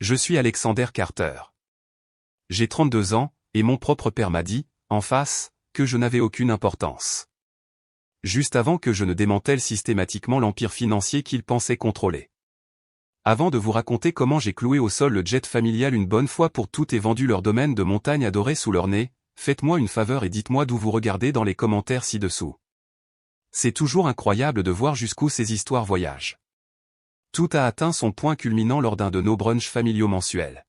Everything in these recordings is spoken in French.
Je suis Alexander Carter. J'ai 32 ans, et mon propre père m'a dit, en face, que je n'avais aucune importance. Juste avant que je ne démantèle systématiquement l'empire financier qu'il pensait contrôler. Avant de vous raconter comment j'ai cloué au sol le jet familial une bonne fois pour toutes et vendu leur domaine de montagne adoré sous leur nez, faites-moi une faveur et dites-moi d'où vous regardez dans les commentaires ci-dessous. C'est toujours incroyable de voir jusqu'où ces histoires voyagent. Tout a atteint son point culminant lors d'un de nos brunchs familiaux mensuels.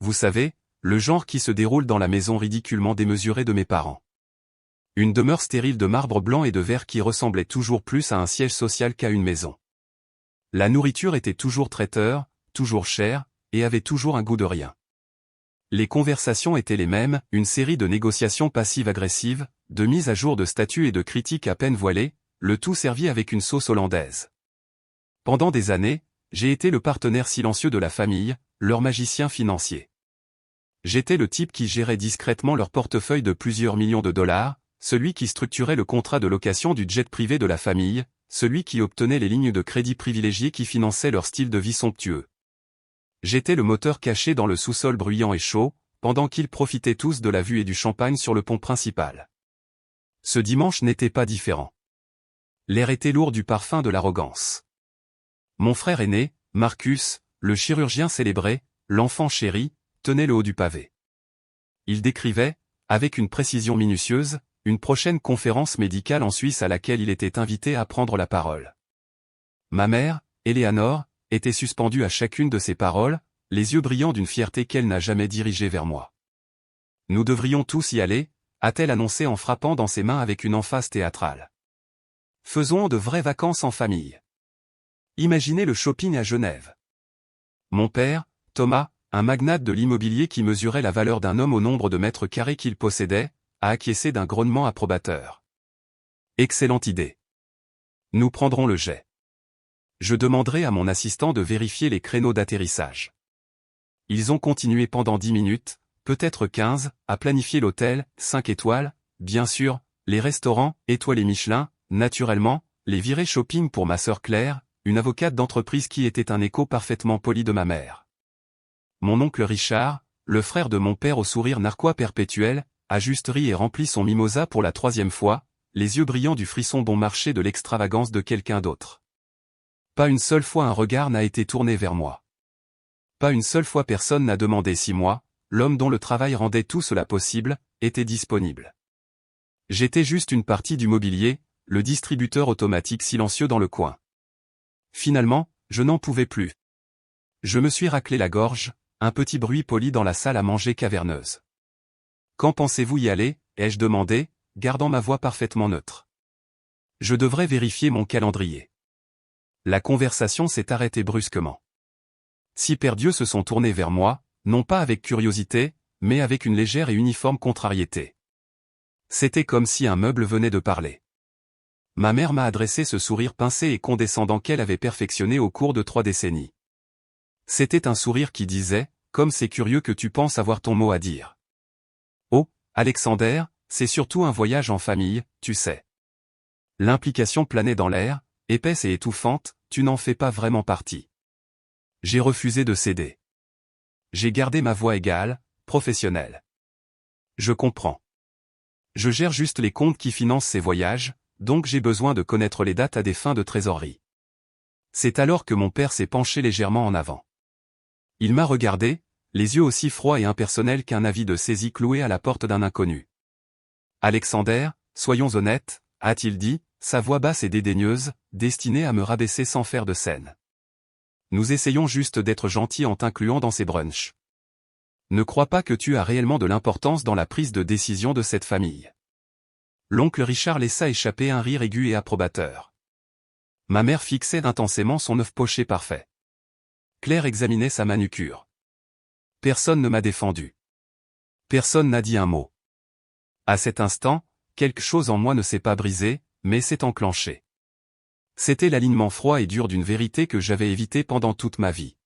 Vous savez, le genre qui se déroule dans la maison ridiculement démesurée de mes parents. Une demeure stérile de marbre blanc et de verre qui ressemblait toujours plus à un siège social qu'à une maison. La nourriture était toujours traiteur, toujours chère, et avait toujours un goût de rien. Les conversations étaient les mêmes, une série de négociations passives-agressives, de mises à jour de statuts et de critiques à peine voilées, le tout servi avec une sauce hollandaise. Pendant des années, j'ai été le partenaire silencieux de la famille, leur magicien financier. J'étais le type qui gérait discrètement leur portefeuille de plusieurs millions de dollars, celui qui structurait le contrat de location du jet privé de la famille, celui qui obtenait les lignes de crédit privilégiées qui finançaient leur style de vie somptueux. J'étais le moteur caché dans le sous-sol bruyant et chaud, pendant qu'ils profitaient tous de la vue et du champagne sur le pont principal. Ce dimanche n'était pas différent. L'air était lourd du parfum de l'arrogance. Mon frère aîné, Marcus, le chirurgien célébré, l'enfant chéri, tenait le haut du pavé. Il décrivait, avec une précision minutieuse, une prochaine conférence médicale en Suisse à laquelle il était invité à prendre la parole. Ma mère, Eleanor, était suspendue à chacune de ses paroles, les yeux brillants d'une fierté qu'elle n'a jamais dirigée vers moi. Nous devrions tous y aller, a-t-elle annoncé en frappant dans ses mains avec une emphase théâtrale. Faisons de vraies vacances en famille. Imaginez le shopping à Genève. Mon père, Thomas, un magnate de l'immobilier qui mesurait la valeur d'un homme au nombre de mètres carrés qu'il possédait, a acquiescé d'un grognement approbateur. Excellente idée. Nous prendrons le jet. Je demanderai à mon assistant de vérifier les créneaux d'atterrissage. Ils ont continué pendant 10 minutes, peut-être 15, à planifier l'hôtel, 5 étoiles, bien sûr, les restaurants, étoilés Michelin, naturellement, les virées shopping pour ma sœur Claire, une avocate d'entreprise qui était un écho parfaitement poli de ma mère. Mon oncle Richard, le frère de mon père au sourire narquois perpétuel, a juste ri et rempli son mimosa pour la 3e fois, les yeux brillants du frisson bon marché de l'extravagance de quelqu'un d'autre. Pas une seule fois un regard n'a été tourné vers moi. Pas une seule fois personne n'a demandé si moi, l'homme dont le travail rendait tout cela possible, était disponible. J'étais juste une partie du mobilier, le distributeur automatique silencieux dans le coin. Finalement, je n'en pouvais plus. Je me suis raclé la gorge, un petit bruit poli dans la salle à manger caverneuse. Quand pensez-vous y aller, ai-je demandé, gardant ma voix parfaitement neutre. Je devrais vérifier mon calendrier. La conversation s'est arrêtée brusquement. 6 paires d'yeux se sont tournés vers moi, non pas avec curiosité, mais avec une légère et uniforme contrariété. C'était comme si un meuble venait de parler. Ma mère m'a adressé ce sourire pincé et condescendant qu'elle avait perfectionné au cours de 3 décennies. C'était un sourire qui disait, comme c'est curieux que tu penses avoir ton mot à dire. Oh, Alexander, c'est surtout un voyage en famille, tu sais. L'implication planait dans l'air, épaisse et étouffante, tu n'en fais pas vraiment partie. J'ai refusé de céder. J'ai gardé ma voix égale, professionnelle. Je comprends. Je gère juste les comptes qui financent ces voyages, donc j'ai besoin de connaître les dates à des fins de trésorerie. C'est alors que mon père s'est penché légèrement en avant. Il m'a regardé, les yeux aussi froids et impersonnels qu'un avis de saisie cloué à la porte d'un inconnu. Alexander, soyons honnêtes, a-t-il dit, sa voix basse et dédaigneuse, destinée à me rabaisser sans faire de scène. Nous essayons juste d'être gentils en t'incluant dans ces brunchs. Ne crois pas que tu as réellement de l'importance dans la prise de décision de cette famille. L'oncle Richard laissa échapper un rire aigu et approbateur. Ma mère fixait intensément son œuf poché parfait. Claire examinait sa manucure. Personne ne m'a défendu. Personne n'a dit un mot. À cet instant, quelque chose en moi ne s'est pas brisé, mais s'est enclenché. C'était l'alignement froid et dur d'une vérité que j'avais évitée pendant toute ma vie.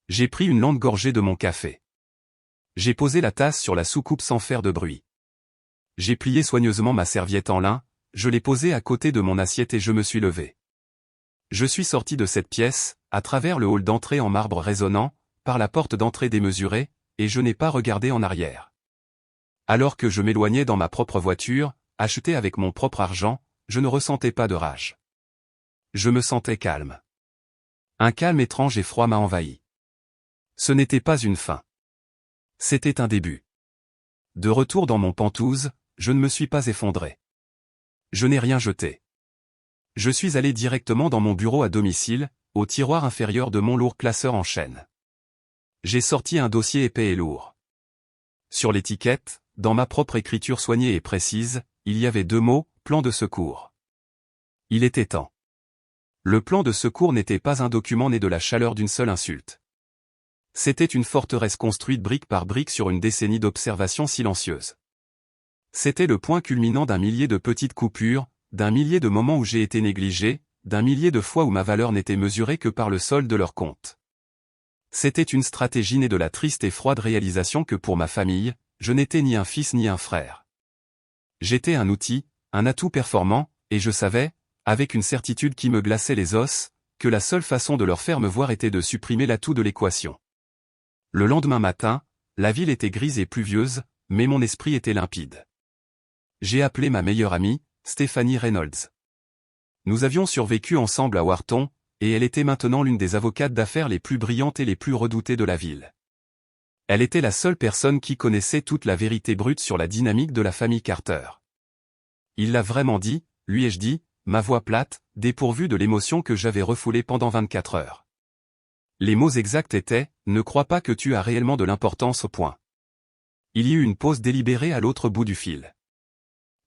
J'ai pris une lente gorgée de mon café. J'ai posé la tasse sur la soucoupe sans faire de bruit. J'ai plié soigneusement ma serviette en lin, je l'ai posée à côté de mon assiette et je me suis levé. Je suis sorti de cette pièce, à travers le hall d'entrée en marbre résonnant, par la porte d'entrée démesurée, et je n'ai pas regardé en arrière. Alors que je m'éloignais dans ma propre voiture, achetée avec mon propre argent, je ne ressentais pas de rage. Je me sentais calme. Un calme étrange et froid m'a envahi. Ce n'était pas une fin. C'était un début. De retour dans mon Penthouse, je ne me suis pas effondré. Je n'ai rien jeté. Je suis allé directement dans mon bureau à domicile, au tiroir inférieur de mon lourd classeur en chaîne. J'ai sorti un dossier épais et lourd. Sur l'étiquette, dans ma propre écriture soignée et précise, il y avait 2 mots, plan de secours. Il était temps. Le plan de secours n'était pas un document né de la chaleur d'une seule insulte. C'était une forteresse construite brique par brique sur une décennie d'observation silencieuse. C'était le point culminant d'un millier de petites coupures, d'un millier de moments où j'ai été négligé, d'un millier de fois où ma valeur n'était mesurée que par le solde de leur compte. C'était une stratégie née de la triste et froide réalisation que pour ma famille, je n'étais ni un fils ni un frère. J'étais un outil, un atout performant, et je savais, avec une certitude qui me glaçait les os, que la seule façon de leur faire me voir était de supprimer l'atout de l'équation. Le lendemain matin, la ville était grise et pluvieuse, mais mon esprit était limpide. J'ai appelé ma meilleure amie, Stéphanie Reynolds. Nous avions survécu ensemble à Wharton, et elle était maintenant l'une des avocates d'affaires les plus brillantes et les plus redoutées de la ville. Elle était la seule personne qui connaissait toute la vérité brute sur la dynamique de la famille Carter. Il l'a vraiment dit, lui ai-je dit, ma voix plate, dépourvue de l'émotion que j'avais refoulée pendant 24 heures. Les mots exacts étaient « Ne crois pas que tu as réellement de l'importance au point ». Il y eut une pause délibérée à l'autre bout du fil.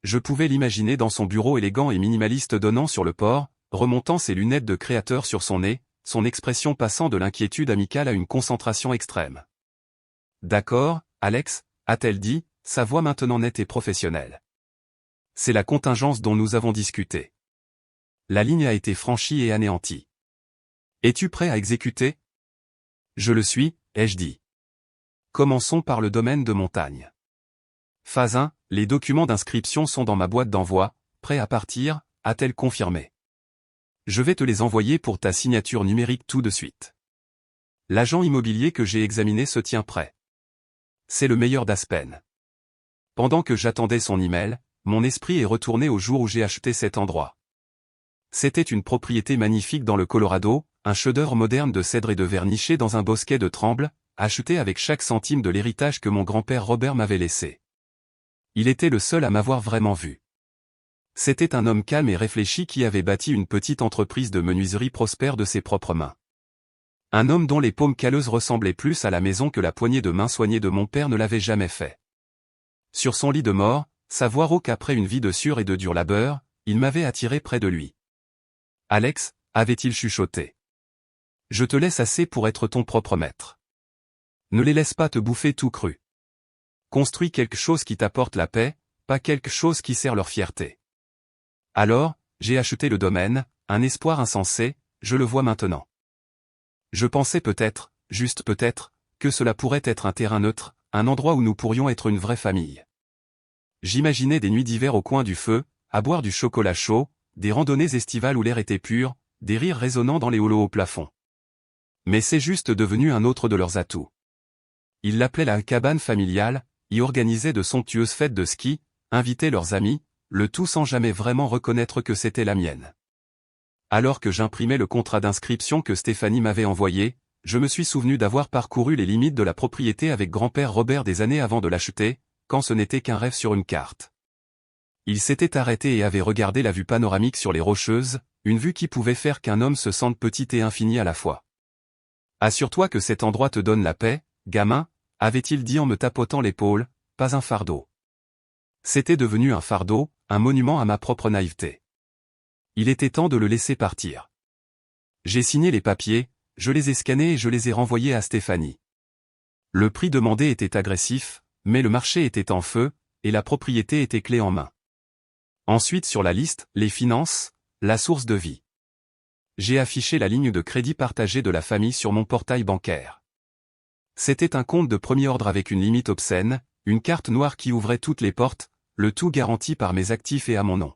Je pouvais l'imaginer dans son bureau élégant et minimaliste donnant sur le port, remontant ses lunettes de créateur sur son nez, son expression passant de l'inquiétude amicale à une concentration extrême. « D'accord, Alex » a-t-elle dit, sa voix maintenant nette et professionnelle. « C'est la contingence dont nous avons discuté. La ligne a été franchie et anéantie. Es-tu prêt à exécuter ? » Je le suis, ai-je dit. Commençons par le domaine de montagne. Phase 1, les documents d'inscription sont dans ma boîte d'envoi, prêts à partir, a-t-elle confirmé. Je vais te les envoyer pour ta signature numérique tout de suite. L'agent immobilier que j'ai examiné se tient prêt. C'est le meilleur d'Aspen. Pendant que j'attendais son email, mon esprit est retourné au jour où j'ai acheté cet endroit. C'était une propriété magnifique dans le Colorado, un chef-d'œuvre moderne de cèdre et de verre niché dans un bosquet de trembles, acheté avec chaque centime de l'héritage que mon grand-père Robert m'avait laissé. Il était le seul à m'avoir vraiment vu. C'était un homme calme et réfléchi qui avait bâti une petite entreprise de menuiserie prospère de ses propres mains. Un homme dont les paumes calleuses ressemblaient plus à la maison que la poignée de main soignée de mon père ne l'avait jamais fait. Sur son lit de mort, sa voix rauque après une vie de sûr et de dur labeur, il m'avait attiré près de lui. « Alex » avait-il chuchoté. « Je te laisse assez pour être ton propre maître. Ne les laisse pas te bouffer tout cru. Construis quelque chose qui t'apporte la paix, pas quelque chose qui sert leur fierté. » Alors, j'ai acheté le domaine, un espoir insensé, je le vois maintenant. Je pensais peut-être, juste peut-être, que cela pourrait être un terrain neutre, un endroit où nous pourrions être une vraie famille. J'imaginais des nuits d'hiver au coin du feu, à boire du chocolat chaud, des randonnées estivales où l'air était pur, des rires résonnant dans les holos au plafond. Mais c'est juste devenu un autre de leurs atouts. Ils l'appelaient la cabane familiale, y organisaient de somptueuses fêtes de ski, invitaient leurs amis, le tout sans jamais vraiment reconnaître que c'était la mienne. Alors que j'imprimais le contrat d'inscription que Stéphanie m'avait envoyé, je me suis souvenu d'avoir parcouru les limites de la propriété avec grand-père Robert des années avant de l'acheter, quand ce n'était qu'un rêve sur une carte. Il s'était arrêté et avait regardé la vue panoramique sur les Rocheuses, une vue qui pouvait faire qu'un homme se sente petit et infini à la fois. « Assure-toi que cet endroit te donne la paix, gamin » avait-il dit en me tapotant l'épaule, pas un fardeau. C'était devenu un fardeau, un monument à ma propre naïveté. Il était temps de le laisser partir. J'ai signé les papiers, je les ai scannés et je les ai renvoyés à Stéphanie. Le prix demandé était agressif, mais le marché était en feu, et la propriété était clé en main. Ensuite sur la liste, les finances, la source de vie. J'ai affiché la ligne de crédit partagée de la famille sur mon portail bancaire. C'était un compte de premier ordre avec une limite obscène, une carte noire qui ouvrait toutes les portes, le tout garanti par mes actifs et à mon nom.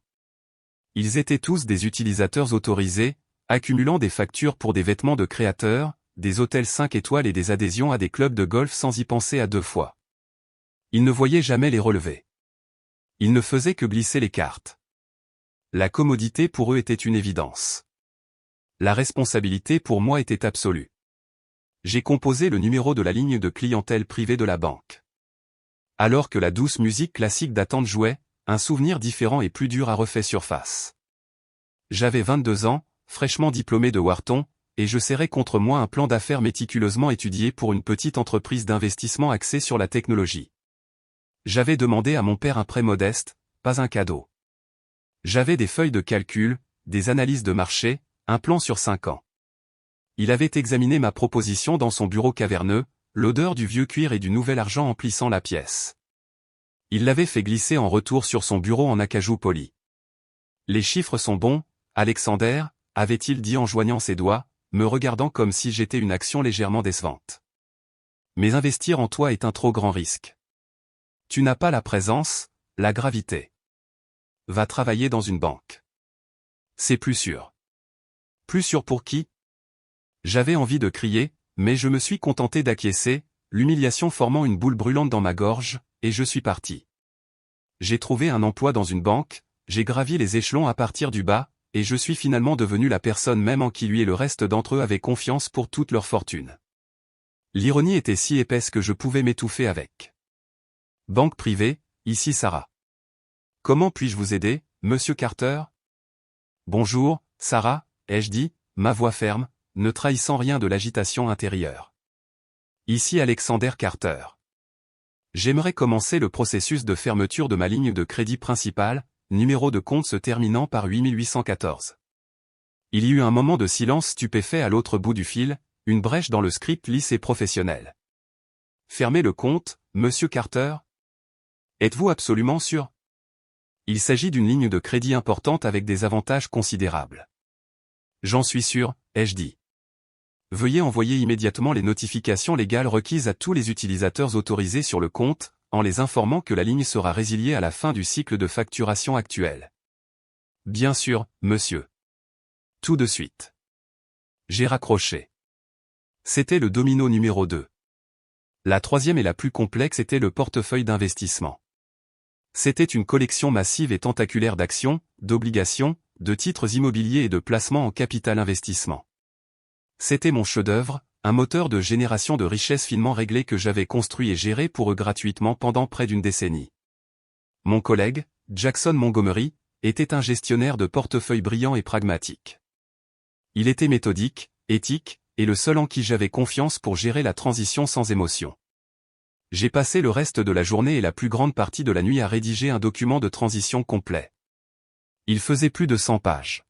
Ils étaient tous des utilisateurs autorisés, accumulant des factures pour des vêtements de créateurs, des hôtels 5 étoiles et des adhésions à des clubs de golf sans y penser à deux fois. Ils ne voyaient jamais les relevés. Ils ne faisaient que glisser les cartes. La commodité pour eux était une évidence. La responsabilité pour moi était absolue. J'ai composé le numéro de la ligne de clientèle privée de la banque. Alors que la douce musique classique d'attente jouait, un souvenir différent et plus dur a refait surface. J'avais 22 ans, fraîchement diplômé de Wharton, et je serrais contre moi un plan d'affaires méticuleusement étudié pour une petite entreprise d'investissement axée sur la technologie. J'avais demandé à mon père un prêt modeste, pas un cadeau. J'avais des feuilles de calcul, des analyses de marché, un plan sur 5 ans. Il avait examiné ma proposition dans son bureau caverneux, l'odeur du vieux cuir et du nouvel argent emplissant la pièce. Il l'avait fait glisser en retour sur son bureau en acajou poli. Les chiffres sont bons, Alexander, avait-il dit en joignant ses doigts, me regardant comme si j'étais une action légèrement décevante. Mais investir en toi est un trop grand risque. Tu n'as pas la présence, la gravité. Va travailler dans une banque. C'est plus sûr. Plus sûr pour qui? J'avais envie de crier, mais je me suis contenté d'acquiescer, l'humiliation formant une boule brûlante dans ma gorge, et je suis parti. J'ai trouvé un emploi dans une banque, j'ai gravi les échelons à partir du bas, et je suis finalement devenu la personne même en qui lui et le reste d'entre eux avaient confiance pour toute leur fortune. L'ironie était si épaisse que je pouvais m'étouffer avec. Banque privée, ici Sarah. Comment puis-je vous aider, monsieur Carter? Bonjour, Sarah, ai-je dit, ma voix ferme, ne trahissant rien de l'agitation intérieure. Ici Alexander Carter. J'aimerais commencer le processus de fermeture de ma ligne de crédit principale, numéro de compte se terminant par 8814. Il y eut un moment de silence stupéfait à l'autre bout du fil, une brèche dans le script lisse et professionnel. Fermez le compte, monsieur Carter? Êtes-vous absolument sûr? Il s'agit d'une ligne de crédit importante avec des avantages considérables. J'en suis sûr, ai-je dit. Veuillez envoyer immédiatement les notifications légales requises à tous les utilisateurs autorisés sur le compte, en les informant que la ligne sera résiliée à la fin du cycle de facturation actuel. Bien sûr, monsieur. Tout de suite. J'ai raccroché. C'était le domino numéro 2. La troisième et la plus complexe était le portefeuille d'investissement. C'était une collection massive et tentaculaire d'actions, d'obligations, de titres immobiliers et de placements en capital investissement. C'était mon chef-d'œuvre, un moteur de génération de richesses finement réglé que j'avais construit et géré pour eux gratuitement pendant près d'une décennie. Mon collègue, Jackson Montgomery, était un gestionnaire de portefeuille brillant et pragmatique. Il était méthodique, éthique, et le seul en qui j'avais confiance pour gérer la transition sans émotion. J'ai passé le reste de la journée et la plus grande partie de la nuit à rédiger un document de transition complet. Il faisait plus de 100 pages.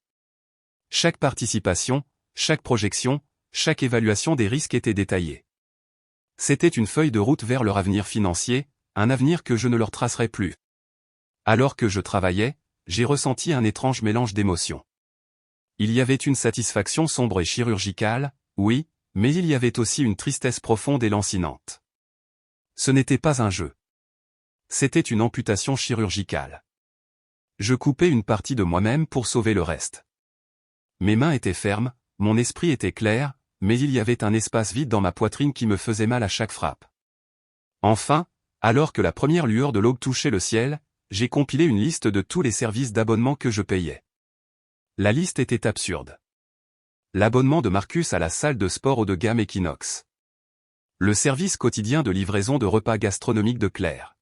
Chaque participation, chaque projection, chaque évaluation des risques était détaillée. C'était une feuille de route vers leur avenir financier, un avenir que je ne leur tracerai plus. Alors que je travaillais, j'ai ressenti un étrange mélange d'émotions. Il y avait une satisfaction sombre et chirurgicale, oui, mais il y avait aussi une tristesse profonde et lancinante. Ce n'était pas un jeu. C'était une amputation chirurgicale. Je coupais une partie de moi-même pour sauver le reste. Mes mains étaient fermes, mon esprit était clair, mais il y avait un espace vide dans ma poitrine qui me faisait mal à chaque frappe. Enfin, alors que la première lueur de l'aube touchait le ciel, j'ai compilé une liste de tous les services d'abonnement que je payais. La liste était absurde. L'abonnement de Marcus à la salle de sport haut de gamme Equinox. Le service quotidien de livraison de repas gastronomiques de Claire.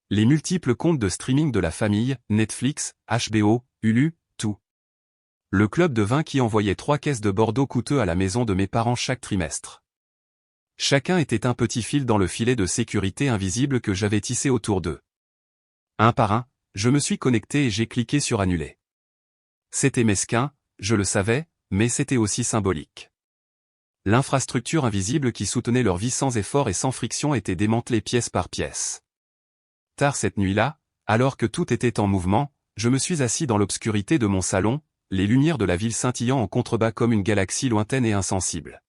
Les multiples comptes de streaming de la famille, Netflix, HBO, Hulu, tout. Le club de vin qui envoyait 3 caisses de Bordeaux coûteux à la maison de mes parents chaque trimestre. Chacun était un petit fil dans le filet de sécurité invisible que j'avais tissé autour d'eux. Un par un, je me suis connecté et j'ai cliqué sur annuler. C'était mesquin, je le savais, mais c'était aussi symbolique. L'infrastructure invisible qui soutenait leur vie sans effort et sans friction était démantelée pièce par pièce. Tard cette nuit-là, alors que tout était en mouvement, je me suis assis dans l'obscurité de mon salon, les lumières de la ville scintillant en contrebas comme une galaxie lointaine et insensible.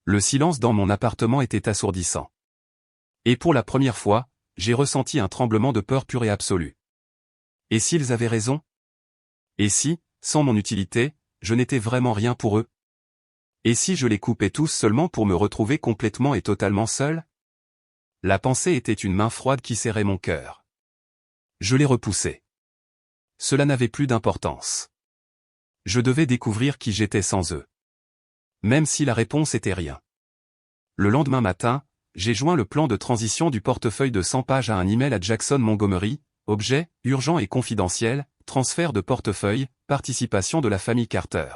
Le silence dans mon appartement était assourdissant. Et pour la première fois, j'ai ressenti un tremblement de peur pure et absolue. Et s'ils avaient raison? Et si, sans mon utilité, je n'étais vraiment rien pour eux? Et si je les coupais tous seulement pour me retrouver complètement et totalement seul? La pensée était une main froide qui serrait mon cœur. Je les repoussai. Cela n'avait plus d'importance. Je devais découvrir qui j'étais sans eux. Même si la réponse était rien. Le lendemain matin, j'ai joint le plan de transition du portefeuille de 100 pages à un email à Jackson Montgomery, objet, urgent et confidentiel, transfert de portefeuille, participation de la famille Carter.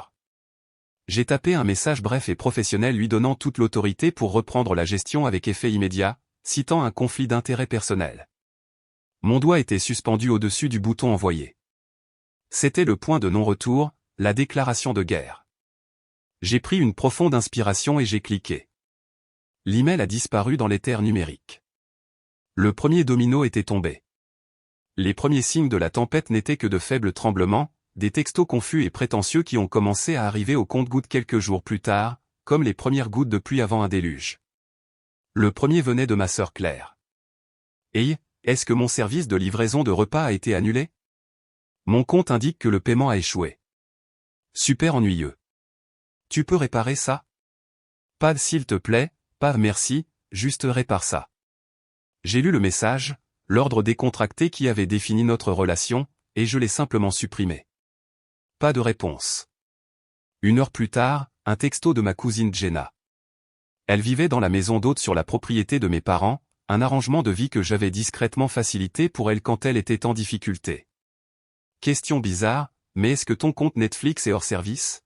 J'ai tapé un message bref et professionnel lui donnant toute l'autorité pour reprendre la gestion avec effet immédiat, citant un conflit d'intérêts personnel. Mon doigt était suspendu au-dessus du bouton envoyer. C'était le point de non-retour, la déclaration de guerre. J'ai pris une profonde inspiration et j'ai cliqué. L'email a disparu dans l'éther numérique. Le premier domino était tombé. Les premiers signes de la tempête n'étaient que de faibles tremblements, des textos confus et prétentieux qui ont commencé à arriver au compte-gouttes quelques jours plus tard, comme les premières gouttes de pluie avant un déluge. Le premier venait de ma sœur Claire. Hey, est-ce que mon service de livraison de repas a été annulé? Mon compte indique que le paiement a échoué. Super ennuyeux. Tu peux réparer ça? Pas s'il te plaît, pas merci, juste répare ça. J'ai lu le message, l'ordre décontracté qui avait défini notre relation, et je l'ai simplement supprimé. Pas de réponse. 1 heure plus tard, un texto de ma cousine Jenna. Elle vivait dans la maison d'hôte sur la propriété de mes parents, un arrangement de vie que j'avais discrètement facilité pour elle quand elle était en difficulté. Question bizarre, mais est-ce que ton compte Netflix est hors service?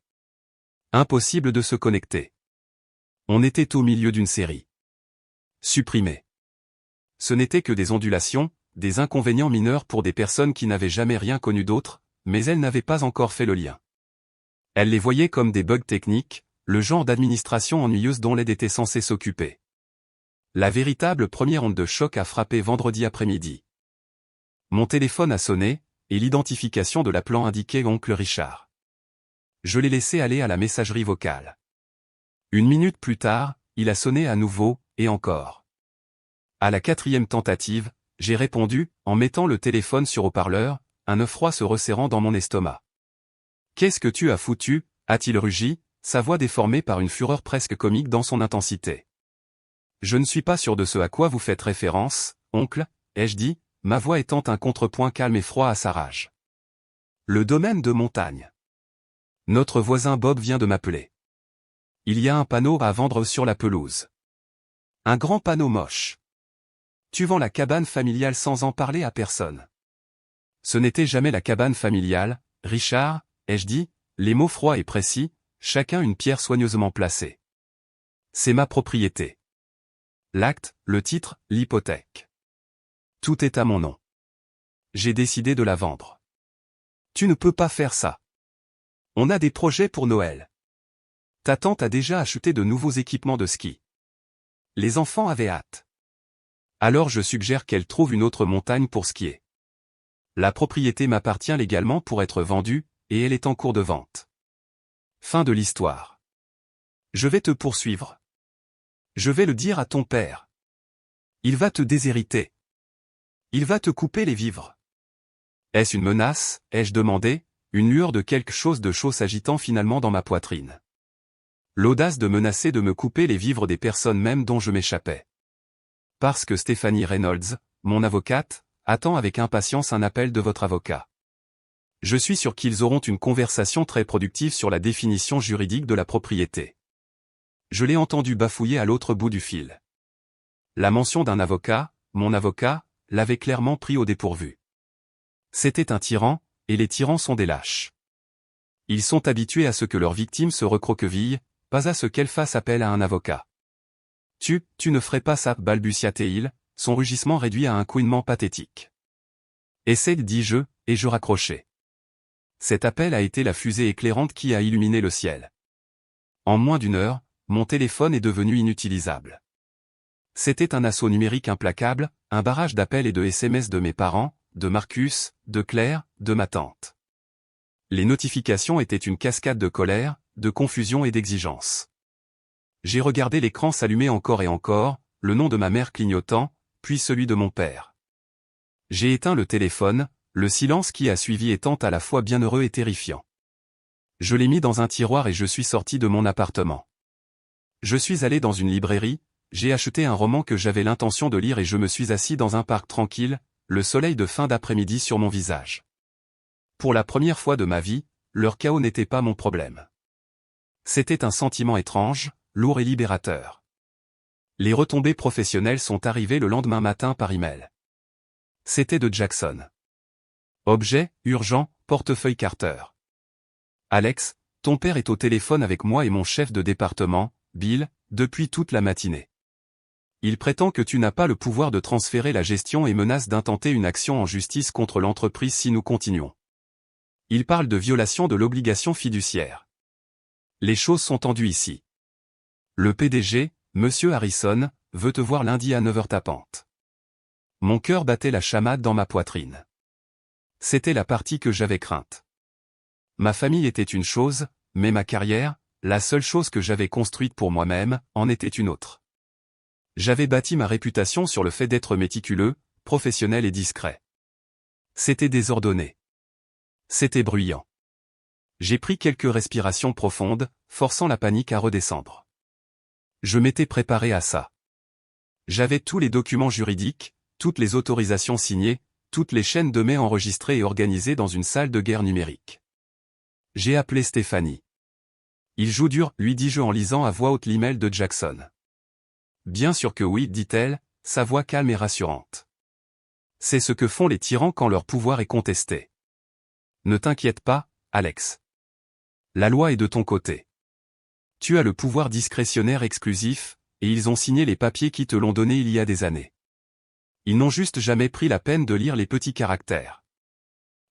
Impossible de se connecter. On était au milieu d'une série. Supprimé. Ce n'était que des ondulations, des inconvénients mineurs pour des personnes qui n'avaient jamais rien connu d'autre, mais elles n'avaient pas encore fait le lien. Elles les voyaient comme des bugs techniques, le genre d'administration ennuyeuse dont l'aide était censée s'occuper. La véritable première onde de choc a frappé vendredi après-midi. Mon téléphone a sonné, et l'identification de l'appelant indiquait Oncle Richard. Je l'ai laissé aller à la messagerie vocale. 1 minute plus tard, il a sonné à nouveau, et encore. À la 4e tentative, j'ai répondu, en mettant le téléphone sur haut-parleur, un œuf froid se resserrant dans mon estomac. « Qu'est-ce que tu as foutu » a-t-il rugi, sa voix déformée par une fureur presque comique dans son intensité. « Je ne suis pas sûr de ce à quoi vous faites référence, oncle, ai-je dit, ma voix étant un contrepoint calme et froid à sa rage. Le domaine de montagne. Notre voisin Bob vient de m'appeler. Il y a un panneau à vendre sur la pelouse. Un grand panneau moche. Tu vends la cabane familiale sans en parler à personne. Ce n'était jamais la cabane familiale, Richard, ai-je dit, les mots froids et précis, chacun une pierre soigneusement placée. C'est ma propriété. L'acte, le titre, l'hypothèque. Tout est à mon nom. J'ai décidé de la vendre. Tu ne peux pas faire ça. On a des projets pour Noël. Ta tante a déjà acheté de nouveaux équipements de ski. Les enfants avaient hâte. Alors je suggère qu'elle trouve une autre montagne pour skier. La propriété m'appartient légalement pour être vendue, et elle est en cours de vente. Fin de l'histoire. Je vais te poursuivre. Je vais le dire à ton père. Il va te déshériter. Il va te couper les vivres. Est-ce une menace, ai-je demandé, une lueur de quelque chose de chaud s'agitant finalement dans ma poitrine. L'audace de menacer de me couper les vivres des personnes même dont je m'échappais. Parce que Stephanie Reynolds, mon avocate, attend avec impatience un appel de votre avocat. Je suis sûr qu'ils auront une conversation très productive sur la définition juridique de la propriété. Je l'ai entendu bafouiller à l'autre bout du fil. La mention d'un avocat, mon avocat, l'avait clairement pris au dépourvu. C'était un tyran, et les tyrans sont des lâches. Ils sont habitués à ce que leurs victimes se recroquevillent, pas à ce qu'elles fassent appel à un avocat. Tu ne ferais pas ça, balbutia-t-il, son rugissement réduit à un couinement pathétique. Essaie, dis-je, et je raccrochai. Cet appel a été la fusée éclairante qui a illuminé le ciel. En moins d'1 heure, mon téléphone est devenu inutilisable. C'était un assaut numérique implacable, un barrage d'appels et de SMS de mes parents, de Marcus, de Claire, de ma tante. Les notifications étaient une cascade de colère, de confusion et d'exigence. J'ai regardé l'écran s'allumer encore et encore, le nom de ma mère clignotant, puis celui de mon père. J'ai éteint le téléphone, le silence qui a suivi étant à la fois bienheureux et terrifiant. Je l'ai mis dans un tiroir et je suis sorti de mon appartement. Je suis allé dans une librairie, j'ai acheté un roman que j'avais l'intention de lire et je me suis assis dans un parc tranquille, le soleil de fin d'après-midi sur mon visage. Pour la première fois de ma vie, leur chaos n'était pas mon problème. C'était un sentiment étrange, lourd et libérateur. Les retombées professionnelles sont arrivées le lendemain matin par email. C'était de Jackson. Objet, urgent, portefeuille Carter. Alex, ton père est au téléphone avec moi et mon chef de département, Bill, depuis toute la matinée. Il prétend que tu n'as pas le pouvoir de transférer la gestion et menace d'intenter une action en justice contre l'entreprise si nous continuons. Il parle de violation de l'obligation fiduciaire. Les choses sont tendues ici. Le PDG, Monsieur Harrison, veut te voir lundi à 9h tapante. Mon cœur battait la chamade dans ma poitrine. C'était la partie que j'avais crainte. Ma famille était une chose, mais ma carrière, la seule chose que j'avais construite pour moi-même, en était une autre. J'avais bâti ma réputation sur le fait d'être méticuleux, professionnel et discret. C'était désordonné. C'était bruyant. J'ai pris quelques respirations profondes, forçant la panique à redescendre. Je m'étais préparé à ça. J'avais tous les documents juridiques, toutes les autorisations signées, toutes les chaînes de mails enregistrées et organisées dans une salle de guerre numérique. J'ai appelé Stéphanie. Il joue dur, lui dis-je en lisant à voix haute l'email de Jackson. Bien sûr que oui, dit-elle, sa voix calme et rassurante. C'est ce que font les tyrans quand leur pouvoir est contesté. Ne t'inquiète pas, Alex. La loi est de ton côté. Tu as le pouvoir discrétionnaire exclusif, et ils ont signé les papiers qui te l'ont donné il y a des années. Ils n'ont juste jamais pris la peine de lire les petits caractères.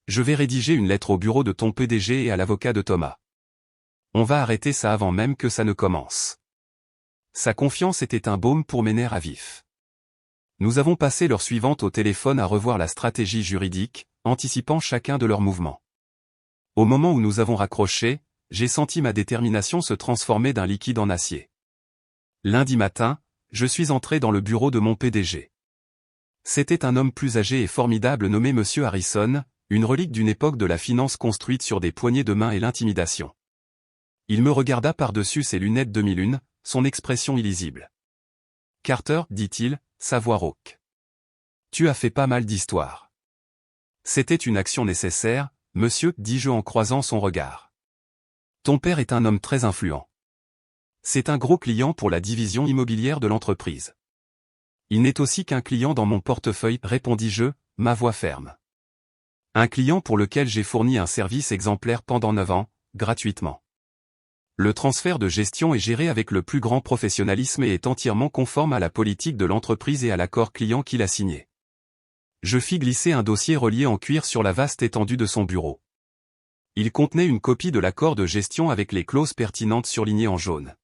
Je vais rédiger une lettre au bureau de ton PDG et à l'avocat de Thomas. On va arrêter ça avant même que ça ne commence. Sa confiance était un baume pour mes nerfs à vif. Nous avons passé l'heure suivante au téléphone à revoir la stratégie juridique, anticipant chacun de leurs mouvements. Au moment où nous avons raccroché, j'ai senti ma détermination se transformer d'un liquide en acier. Lundi matin, je suis entré dans le bureau de mon PDG. C'était un homme plus âgé et formidable nommé Monsieur Harrison, une relique d'une époque de la finance construite sur des poignées de main et l'intimidation. Il me regarda par-dessus ses lunettes demi-lune, son expression illisible. « Carter, dit-il, sa voix rauque. Tu as fait pas mal d'histoires. C'était une action nécessaire, monsieur, dis-je en croisant son regard. Ton père est un homme très influent. C'est un gros client pour la division immobilière de l'entreprise. Il n'est aussi qu'un client dans mon portefeuille, répondis-je, ma voix ferme. Un client pour lequel j'ai fourni un service exemplaire pendant 9 ans, gratuitement. Le transfert de gestion est géré avec le plus grand professionnalisme et est entièrement conforme à la politique de l'entreprise et à l'accord client qu'il a signé. Je fis glisser un dossier relié en cuir sur la vaste étendue de son bureau. Il contenait une copie de l'accord de gestion avec les clauses pertinentes surlignées en jaune.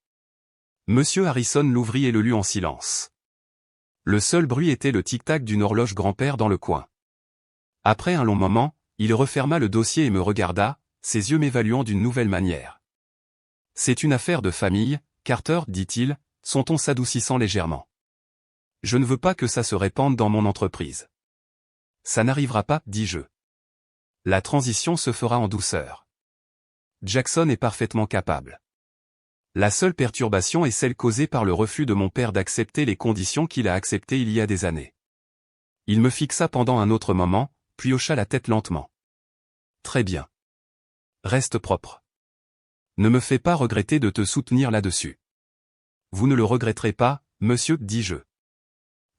Monsieur Harrison l'ouvrit et le lut en silence. Le seul bruit était le tic-tac d'une horloge grand-père dans le coin. Après un long moment, il referma le dossier et me regarda, ses yeux m'évaluant d'une nouvelle manière. C'est une affaire de famille, Carter, dit-il, son ton s'adoucissant légèrement. Je ne veux pas que ça se répande dans mon entreprise. Ça n'arrivera pas, dis-je. La transition se fera en douceur. Jackson est parfaitement capable. La seule perturbation est celle causée par le refus de mon père d'accepter les conditions qu'il a acceptées il y a des années. Il me fixa pendant un autre moment, puis hocha la tête lentement. Très bien. Reste propre. Ne me fais pas regretter de te soutenir là-dessus. Vous ne le regretterez pas, monsieur, dis-je.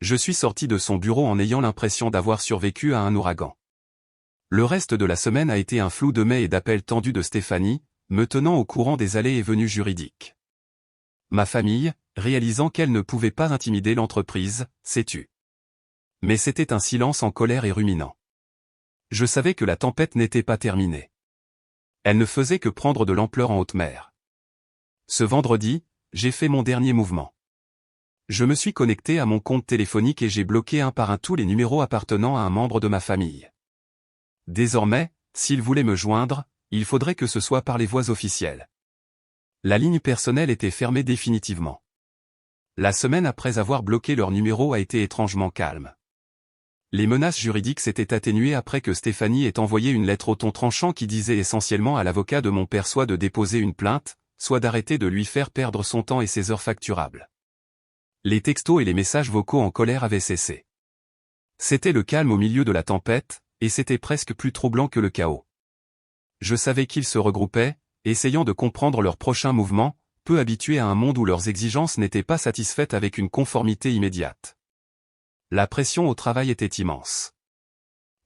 Je suis sorti de son bureau en ayant l'impression d'avoir survécu à un ouragan. Le reste de la semaine a été un flou de mails et d'appels tendus de Stéphanie, me tenant au courant des allées et venues juridiques. Ma famille, réalisant qu'elle ne pouvait pas intimider l'entreprise, s'est tue. Mais c'était un silence en colère et ruminant. Je savais que la tempête n'était pas terminée. Elle ne faisait que prendre de l'ampleur en haute mer. Ce vendredi, j'ai fait mon dernier mouvement. Je me suis connecté à mon compte téléphonique et j'ai bloqué un par un tous les numéros appartenant à un membre de ma famille. Désormais, s'il voulait me joindre, il faudrait que ce soit par les voies officielles. La ligne personnelle était fermée définitivement. La semaine après avoir bloqué leur numéro a été étrangement calme. Les menaces juridiques s'étaient atténuées après que Stéphanie ait envoyé une lettre au ton tranchant qui disait essentiellement à l'avocat de mon père soit de déposer une plainte, soit d'arrêter de lui faire perdre son temps et ses heures facturables. Les textos et les messages vocaux en colère avaient cessé. C'était le calme au milieu de la tempête, et c'était presque plus troublant que le chaos. Je savais qu'ils se regroupaient, essayant de comprendre leurs prochains mouvements, peu habitués à un monde où leurs exigences n'étaient pas satisfaites avec une conformité immédiate. La pression au travail était immense.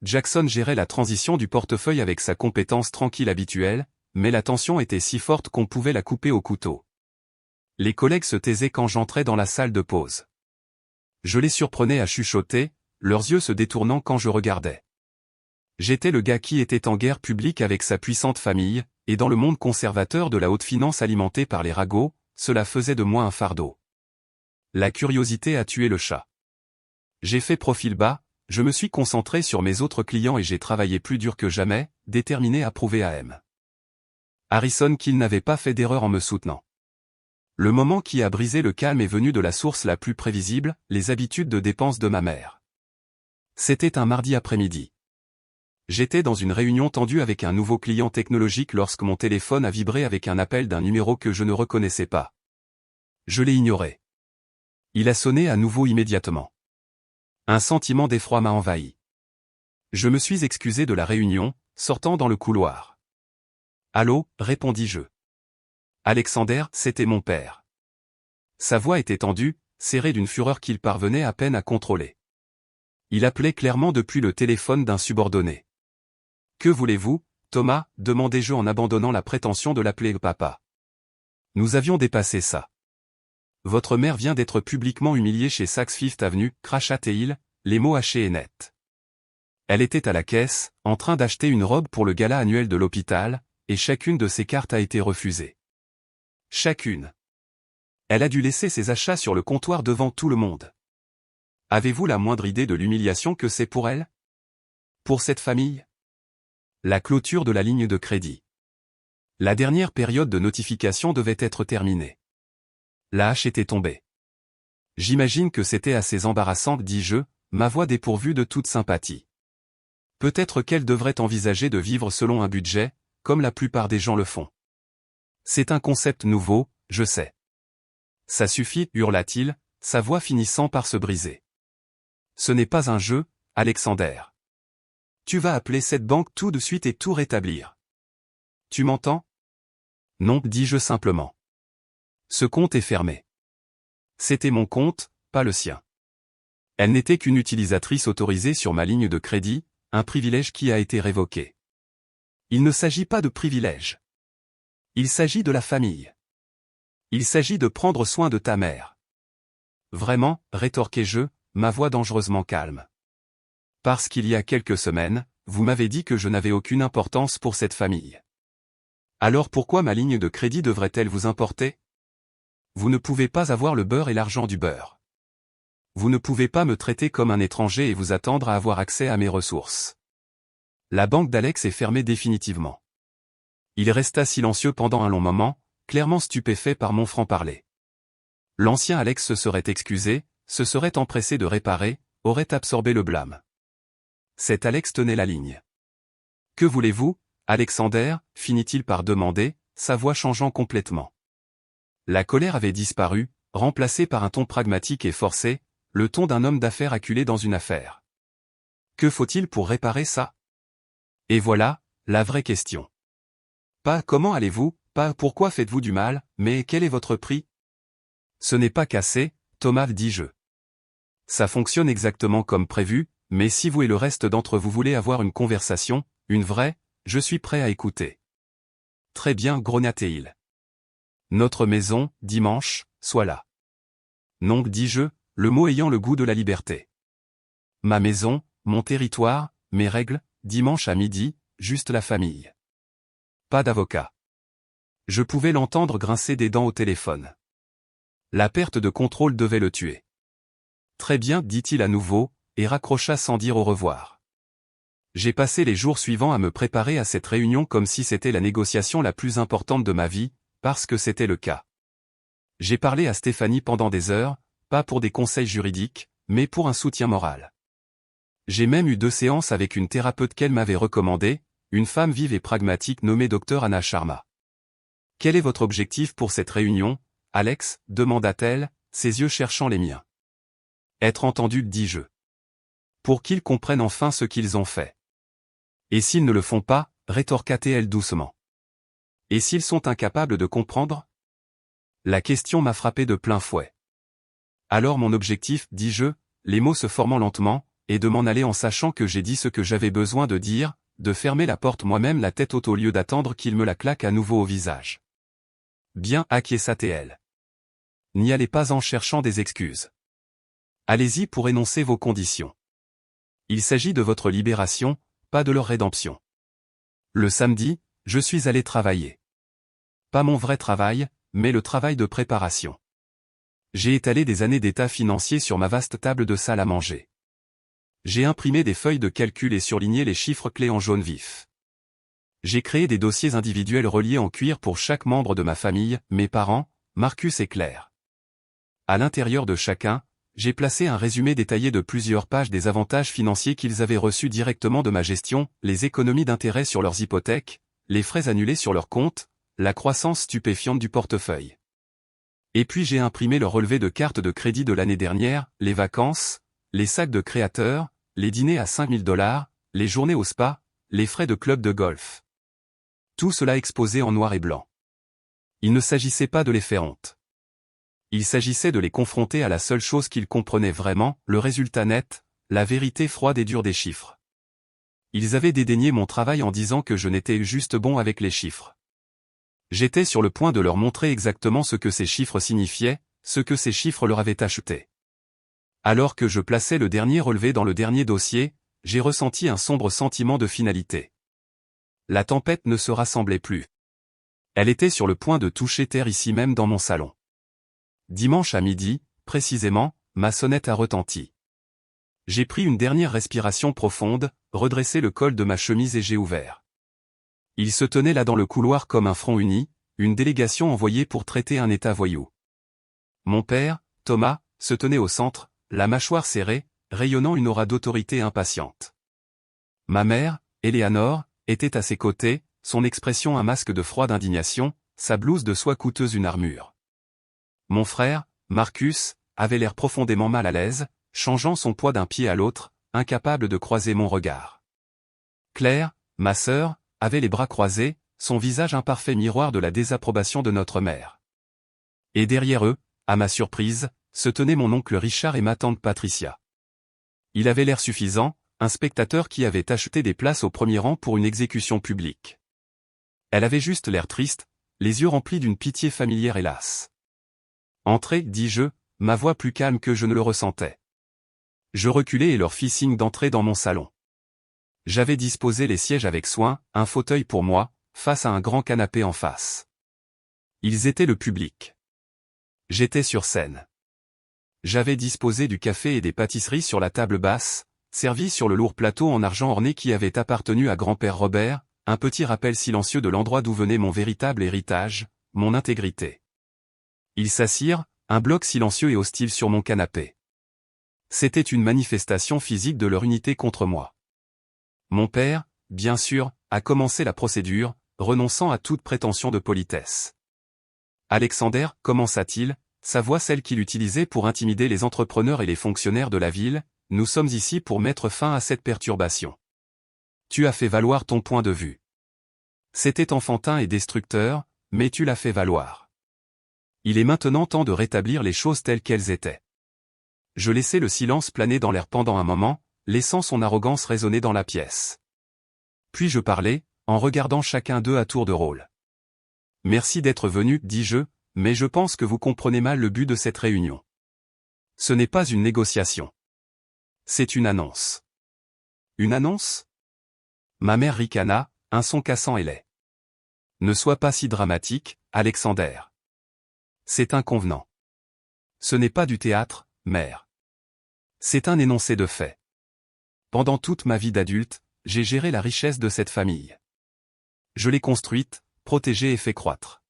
Jackson gérait la transition du portefeuille avec sa compétence tranquille habituelle, mais la tension était si forte qu'on pouvait la couper au couteau. Les collègues se taisaient quand j'entrais dans la salle de pause. Je les surprenais à chuchoter, leurs yeux se détournant quand je regardais. J'étais le gars qui était en guerre publique avec sa puissante famille, et dans le monde conservateur de la haute finance alimentée par les ragots, cela faisait de moi un fardeau. La curiosité a tué le chat. J'ai fait profil bas, je me suis concentré sur mes autres clients et j'ai travaillé plus dur que jamais, déterminé à prouver à M. Harrison qu'il n'avait pas fait d'erreur en me soutenant. Le moment qui a brisé le calme est venu de la source la plus prévisible, les habitudes de dépenses de ma mère. C'était un mardi après-midi. J'étais dans une réunion tendue avec un nouveau client technologique lorsque mon téléphone a vibré avec un appel d'un numéro que je ne reconnaissais pas. Je l'ai ignoré. Il a sonné à nouveau immédiatement. Un sentiment d'effroi m'a envahi. Je me suis excusé de la réunion, sortant dans le couloir. « Allô » répondis-je. Alexander, c'était mon père. Sa voix était tendue, serrée d'une fureur qu'il parvenait à peine à contrôler. Il appelait clairement depuis le téléphone d'un subordonné. « Que voulez-vous, Thomas » demandai-je en abandonnant la prétention de l'appeler papa. Nous avions dépassé ça. Votre mère vient d'être publiquement humiliée chez Saks Fifth Avenue, crachata-t-il, les mots hachés et nets. Elle était à la caisse, en train d'acheter une robe pour le gala annuel de l'hôpital, et chacune de ses cartes a été refusée. Chacune. Elle a dû laisser ses achats sur le comptoir devant tout le monde. Avez-vous la moindre idée de l'humiliation que c'est pour elle? Pour cette famille? La clôture de la ligne de crédit. La dernière période de notification devait être terminée. La hache était tombée. J'imagine que c'était assez embarrassant, dis-je, ma voix dépourvue de toute sympathie. Peut-être qu'elle devrait envisager de vivre selon un budget, comme la plupart des gens le font. C'est un concept nouveau, je sais. Ça suffit, hurla-t-il, sa voix finissant par se briser. Ce n'est pas un jeu, Alexander. Tu vas appeler cette banque tout de suite et tout rétablir. Tu m'entends? Non, dis-je simplement. Ce compte est fermé. C'était mon compte, pas le sien. Elle n'était qu'une utilisatrice autorisée sur ma ligne de crédit, un privilège qui a été révoqué. Il ne s'agit pas de privilège. Il s'agit de la famille. Il s'agit de prendre soin de ta mère. Vraiment, rétorquai-je, ma voix dangereusement calme. Parce qu'il y a quelques semaines, vous m'avez dit que je n'avais aucune importance pour cette famille. Alors pourquoi ma ligne de crédit devrait-elle vous importer? Vous ne pouvez pas avoir le beurre et l'argent du beurre. Vous ne pouvez pas me traiter comme un étranger et vous attendre à avoir accès à mes ressources. La banque d'Alex est fermée définitivement. Il resta silencieux pendant un long moment, clairement stupéfait par mon franc-parler. L'ancien Alex se serait excusé, se serait empressé de réparer, aurait absorbé le blâme. Cet Alex tenait la ligne. « Que voulez-vous, Alexander » finit-il par demander, sa voix changeant complètement. La colère avait disparu, remplacée par un ton pragmatique et forcé, le ton d'un homme d'affaires acculé dans une affaire. Que faut-il pour réparer ça? Et voilà, la vraie question. Pas comment allez-vous, pas pourquoi faites-vous du mal, mais quel est votre prix? Ce n'est pas cassé, Thomas, dis-je. Ça fonctionne exactement comme prévu, mais si vous et le reste d'entre vous voulez avoir une conversation, une vraie, je suis prêt à écouter. Très bien, grogna-t-il. Notre maison, dimanche, soit là. Non, dis-je, le mot ayant le goût de la liberté. Ma maison, mon territoire, mes règles, dimanche à midi, juste la famille. Pas d'avocat. Je pouvais l'entendre grincer des dents au téléphone. La perte de contrôle devait le tuer. Très bien, dit-il à nouveau, et raccrocha sans dire au revoir. J'ai passé les jours suivants à me préparer à cette réunion comme si c'était la négociation la plus importante de ma vie, parce que c'était le cas. J'ai parlé à Stéphanie pendant des heures, pas pour des conseils juridiques, mais pour un soutien moral. J'ai même eu 2 séances avec une thérapeute qu'elle m'avait recommandée, une femme vive et pragmatique nommée Dr Anna Sharma. Quel est votre objectif pour cette réunion, Alex, demanda-t-elle, ses yeux cherchant les miens. Être entendu, dis-je. Pour qu'ils comprennent enfin ce qu'ils ont fait. Et s'ils ne le font pas, rétorqua-t-elle doucement. Et s'ils sont incapables de comprendre? La question m'a frappé de plein fouet. Alors mon objectif, dis-je, les mots se formant lentement, est de m'en aller en sachant que j'ai dit ce que j'avais besoin de dire, de fermer la porte moi-même la tête haute au lieu d'attendre qu'il me la claque à nouveau au visage. Bien, acquiesça-t-elle. N'y allez pas en cherchant des excuses. Allez-y pour énoncer vos conditions. Il s'agit de votre libération, pas de leur rédemption. Le samedi, je suis allé travailler. Pas mon vrai travail, mais le travail de préparation. J'ai étalé des années d'état financier sur ma vaste table de salle à manger. J'ai imprimé des feuilles de calcul et surligné les chiffres clés en jaune vif. J'ai créé des dossiers individuels reliés en cuir pour chaque membre de ma famille, mes parents, Marcus et Claire. À l'intérieur de chacun, j'ai placé un résumé détaillé de plusieurs pages des avantages financiers qu'ils avaient reçus directement de ma gestion, les économies d'intérêt sur leurs hypothèques, les frais annulés sur leurs comptes, la croissance stupéfiante du portefeuille. Et puis j'ai imprimé le relevé de carte de crédit de l'année dernière, les vacances, les sacs de créateurs, les dîners à 5 000 $, les journées au spa, les frais de club de golf. Tout cela exposé en noir et blanc. Il ne s'agissait pas de les faire honte. Il s'agissait de les confronter à la seule chose qu'ils comprenaient vraiment, le résultat net, la vérité froide et dure des chiffres. Ils avaient dédaigné mon travail en disant que je n'étais juste bon avec les chiffres. J'étais sur le point de leur montrer exactement ce que ces chiffres signifiaient, ce que ces chiffres leur avaient acheté. Alors que je plaçais le dernier relevé dans le dernier dossier, j'ai ressenti un sombre sentiment de finalité. La tempête ne se rassemblait plus. Elle était sur le point de toucher terre ici même dans mon salon. Dimanche à midi, précisément, ma sonnette a retenti. J'ai pris une dernière respiration profonde, redressé le col de ma chemise et j'ai ouvert. Il se tenait là dans le couloir comme un front uni, une délégation envoyée pour traiter un état voyou. Mon père, Thomas, se tenait au centre, la mâchoire serrée, rayonnant une aura d'autorité impatiente. Ma mère, Éléanore, était à ses côtés, son expression un masque de froide indignation, sa blouse de soie coûteuse une armure. Mon frère, Marcus, avait l'air profondément mal à l'aise, changeant son poids d'un pied à l'autre, incapable de croiser mon regard. Claire, ma sœur, avait les bras croisés, son visage un parfait miroir de la désapprobation de notre mère. Et derrière eux, à ma surprise, se tenaient mon oncle Richard et ma tante Patricia. Il avait l'air suffisant, un spectateur qui avait acheté des places au premier rang pour une exécution publique. Elle avait juste l'air triste, les yeux remplis d'une pitié familière hélas. Entrez, dis-je, ma voix plus calme que je ne le ressentais. Je reculai et leur fis signe d'entrer dans mon salon. J'avais disposé les sièges avec soin, un fauteuil pour moi, face à un grand canapé en face. Ils étaient le public. J'étais sur scène. J'avais disposé du café et des pâtisseries sur la table basse, servis sur le lourd plateau en argent orné qui avait appartenu à grand-père Robert, un petit rappel silencieux de l'endroit d'où venait mon véritable héritage, mon intégrité. Ils s'assirent, un bloc silencieux et hostile sur mon canapé. C'était une manifestation physique de leur unité contre moi. Mon père, bien sûr, a commencé la procédure, renonçant à toute prétention de politesse. Alexander, commença-t-il, sa voix celle qu'il utilisait pour intimider les entrepreneurs et les fonctionnaires de la ville, nous sommes ici pour mettre fin à cette perturbation. Tu as fait valoir ton point de vue. C'était enfantin et destructeur, mais tu l'as fait valoir. Il est maintenant temps de rétablir les choses telles qu'elles étaient. Je laissai le silence planer dans l'air pendant un moment, laissant son arrogance résonner dans la pièce. Puis je parlais, en regardant chacun d'eux à tour de rôle. Merci d'être venu, dis-je, mais je pense que vous comprenez mal le but de cette réunion. Ce n'est pas une négociation. C'est une annonce. Une annonce? Ma mère ricana, un son cassant et laid. Ne sois pas si dramatique, Alexander. C'est inconvenant. Ce n'est pas du théâtre, mère. C'est un énoncé de fait. Pendant toute ma vie d'adulte, j'ai géré la richesse de cette famille. Je l'ai construite, protégée et fait croître.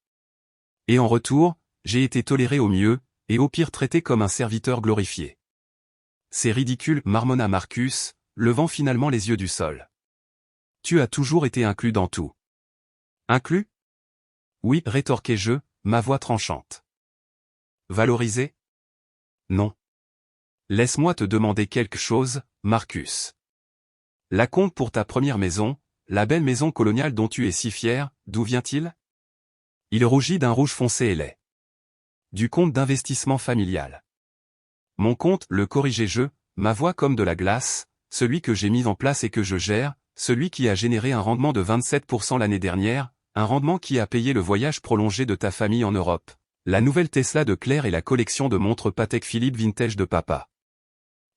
Et en retour, j'ai été toléré au mieux, et au pire traité comme un serviteur glorifié. C'est ridicule, marmonna Marcus, levant finalement les yeux du sol. Tu as toujours été inclus dans tout. Inclus? Oui, rétorquai-je, ma voix tranchante. Valoriser? Non. Laisse-moi te demander quelque chose, Marcus. L'acompte pour ta première maison, la belle maison coloniale dont tu es si fier, d'où vient-il? Il rougit d'un rouge foncé et laid. Du compte d'investissement familial. Mon compte, le corrigeai-je, ma voix comme de la glace, celui que j'ai mis en place et que je gère, celui qui a généré un rendement de 27% l'année dernière, un rendement qui a payé le voyage prolongé de ta famille en Europe, la nouvelle Tesla de Claire et la collection de montres Patek Philippe Vintage de papa.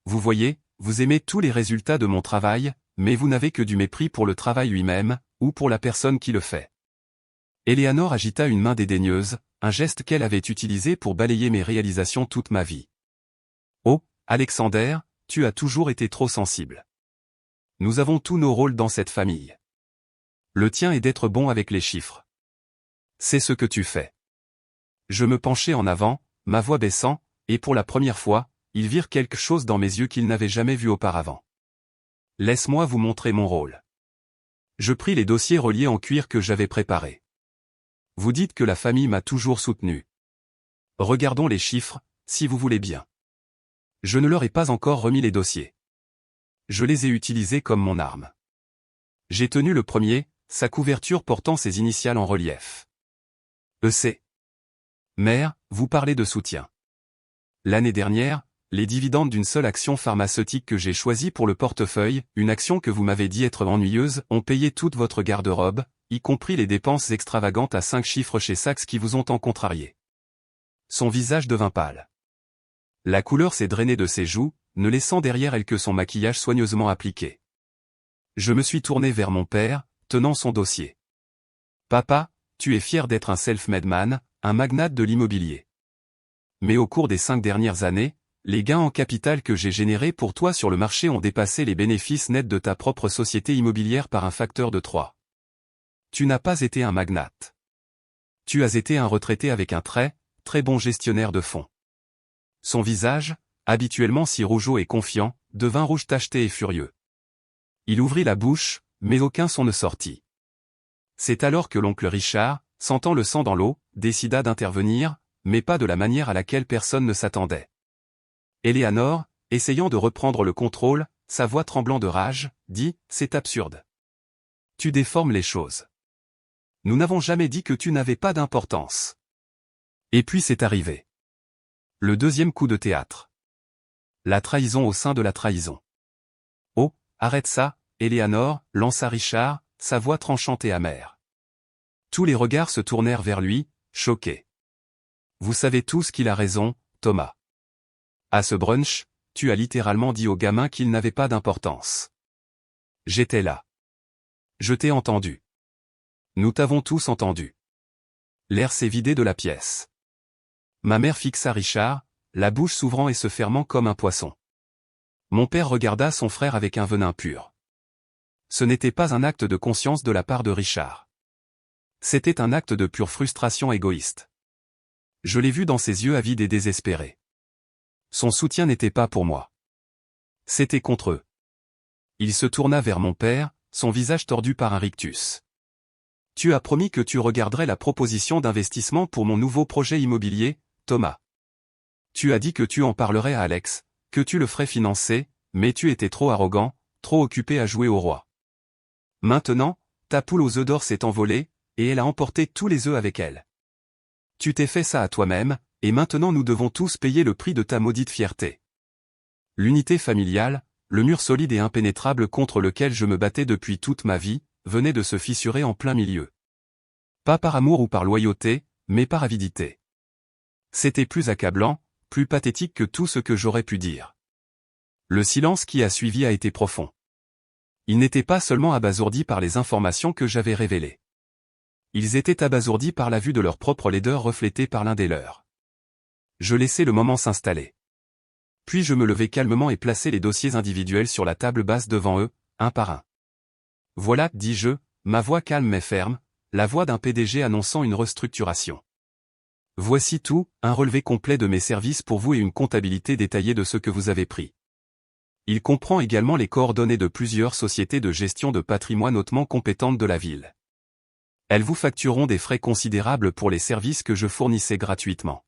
Vous voyez, vous aimez tous les résultats de mon travail, mais vous n'avez que du mépris pour le travail lui-même, ou pour la personne qui le fait. Eleanor agita une main dédaigneuse, un geste qu'elle avait utilisé pour balayer mes réalisations toute ma vie. Oh, Alexander, tu as toujours été trop sensible. Nous avons tous nos rôles dans cette famille. Le tien est d'être bon avec les chiffres. C'est ce que tu fais. Je me penchai en avant, ma voix baissant, et pour la première fois, ils virent quelque chose dans mes yeux qu'ils n'avaient jamais vu auparavant. Laisse-moi vous montrer mon rôle. Je pris les dossiers reliés en cuir que j'avais préparés. Vous dites que la famille m'a toujours soutenu. Regardons les chiffres, si vous voulez bien. Je ne leur ai pas encore remis les dossiers. Je les ai utilisés comme mon arme. J'ai tenu le premier, sa couverture portant ses initiales en relief. EC. Mère, vous parlez de soutien. L'année dernière, les dividendes d'une seule action pharmaceutique que j'ai choisie pour le portefeuille, une action que vous m'avez dit être ennuyeuse, ont payé toute votre garde-robe, y compris les dépenses extravagantes à 5 chiffres chez Saks qui vous ont tant contrarié. Son visage devint pâle. La couleur s'est drainée de ses joues, ne laissant derrière elle que son maquillage soigneusement appliqué. Je me suis tourné vers mon père, tenant son dossier. Papa, tu es fier d'être un self-made man, un magnate de l'immobilier. Mais au cours des 5 dernières années, les gains en capital que j'ai générés pour toi sur le marché ont dépassé les bénéfices nets de ta propre société immobilière par un facteur de 3. Tu n'as pas été un magnate. Tu as été un retraité avec un très bon gestionnaire de fonds. Son visage, habituellement si rougeaud et confiant, devint rouge tacheté et furieux. Il ouvrit la bouche, mais aucun son ne sortit. C'est alors que l'oncle Richard, sentant le sang dans l'eau, décida d'intervenir, mais pas de la manière à laquelle personne ne s'attendait. Eleanor, essayant de reprendre le contrôle, sa voix tremblant de rage, dit « C'est absurde. Tu déformes les choses. Nous n'avons jamais dit que tu n'avais pas d'importance. » Et puis c'est arrivé. Le deuxième coup de théâtre. La trahison au sein de la trahison. « Oh, arrête ça, Eleanor, lança Richard, sa voix tranchante et amère. Tous les regards se tournèrent vers lui, choqués. Vous savez tous qu'il a raison, Thomas. À ce brunch, tu as littéralement dit au gamin qu'il n'avait pas d'importance. J'étais là. Je t'ai entendu. Nous t'avons tous entendu. L'air s'est vidé de la pièce. Ma mère fixa Richard, la bouche s'ouvrant et se fermant comme un poisson. Mon père regarda son frère avec un venin pur. Ce n'était pas un acte de conscience de la part de Richard. C'était un acte de pure frustration égoïste. Je l'ai vu dans ses yeux avides et désespérés. Son soutien n'était pas pour moi. C'était contre eux. Il se tourna vers mon père, son visage tordu par un rictus. Tu as promis que tu regarderais la proposition d'investissement pour mon nouveau projet immobilier, Thomas. Tu as dit que tu en parlerais à Alex, que tu le ferais financer, mais tu étais trop arrogant, trop occupé à jouer au roi. Maintenant, ta poule aux œufs d'or s'est envolée, et elle a emporté tous les œufs avec elle. Tu t'es fait ça à toi-même, et maintenant nous devons tous payer le prix de ta maudite fierté. L'unité familiale, le mur solide et impénétrable contre lequel je me battais depuis toute ma vie, venait de se fissurer en plein milieu. Pas par amour ou par loyauté, mais par avidité. C'était plus accablant, plus pathétique que tout ce que j'aurais pu dire. Le silence qui a suivi a été profond. Ils n'étaient pas seulement abasourdis par les informations que j'avais révélées. Ils étaient abasourdis par la vue de leur propre laideur reflétée par l'un des leurs. Je laissai le moment s'installer. Puis je me levai calmement et plaçai les dossiers individuels sur la table basse devant eux, un par un. Voilà, dis-je, ma voix calme mais ferme, la voix d'un PDG annonçant une restructuration. Voici tout, un relevé complet de mes services pour vous et une comptabilité détaillée de ce que vous avez pris. Il comprend également les coordonnées de plusieurs sociétés de gestion de patrimoine hautement compétentes de la ville. Elles vous factureront des frais considérables pour les services que je fournissais gratuitement.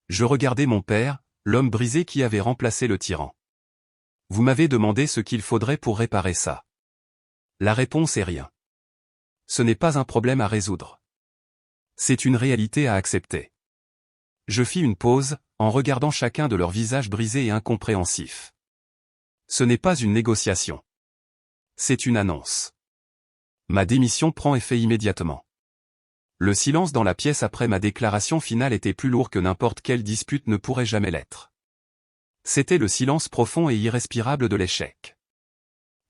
Je regardais mon père, l'homme brisé qui avait remplacé le tyran. Vous m'avez demandé ce qu'il faudrait pour réparer ça. La réponse est rien. Ce n'est pas un problème à résoudre. C'est une réalité à accepter. Je fis une pause, en regardant chacun de leurs visages brisés et incompréhensifs. Ce n'est pas une négociation. C'est une annonce. Ma démission prend effet immédiatement. Le silence dans la pièce après ma déclaration finale était plus lourd que n'importe quelle dispute ne pourrait jamais l'être. C'était le silence profond et irrespirable de l'échec.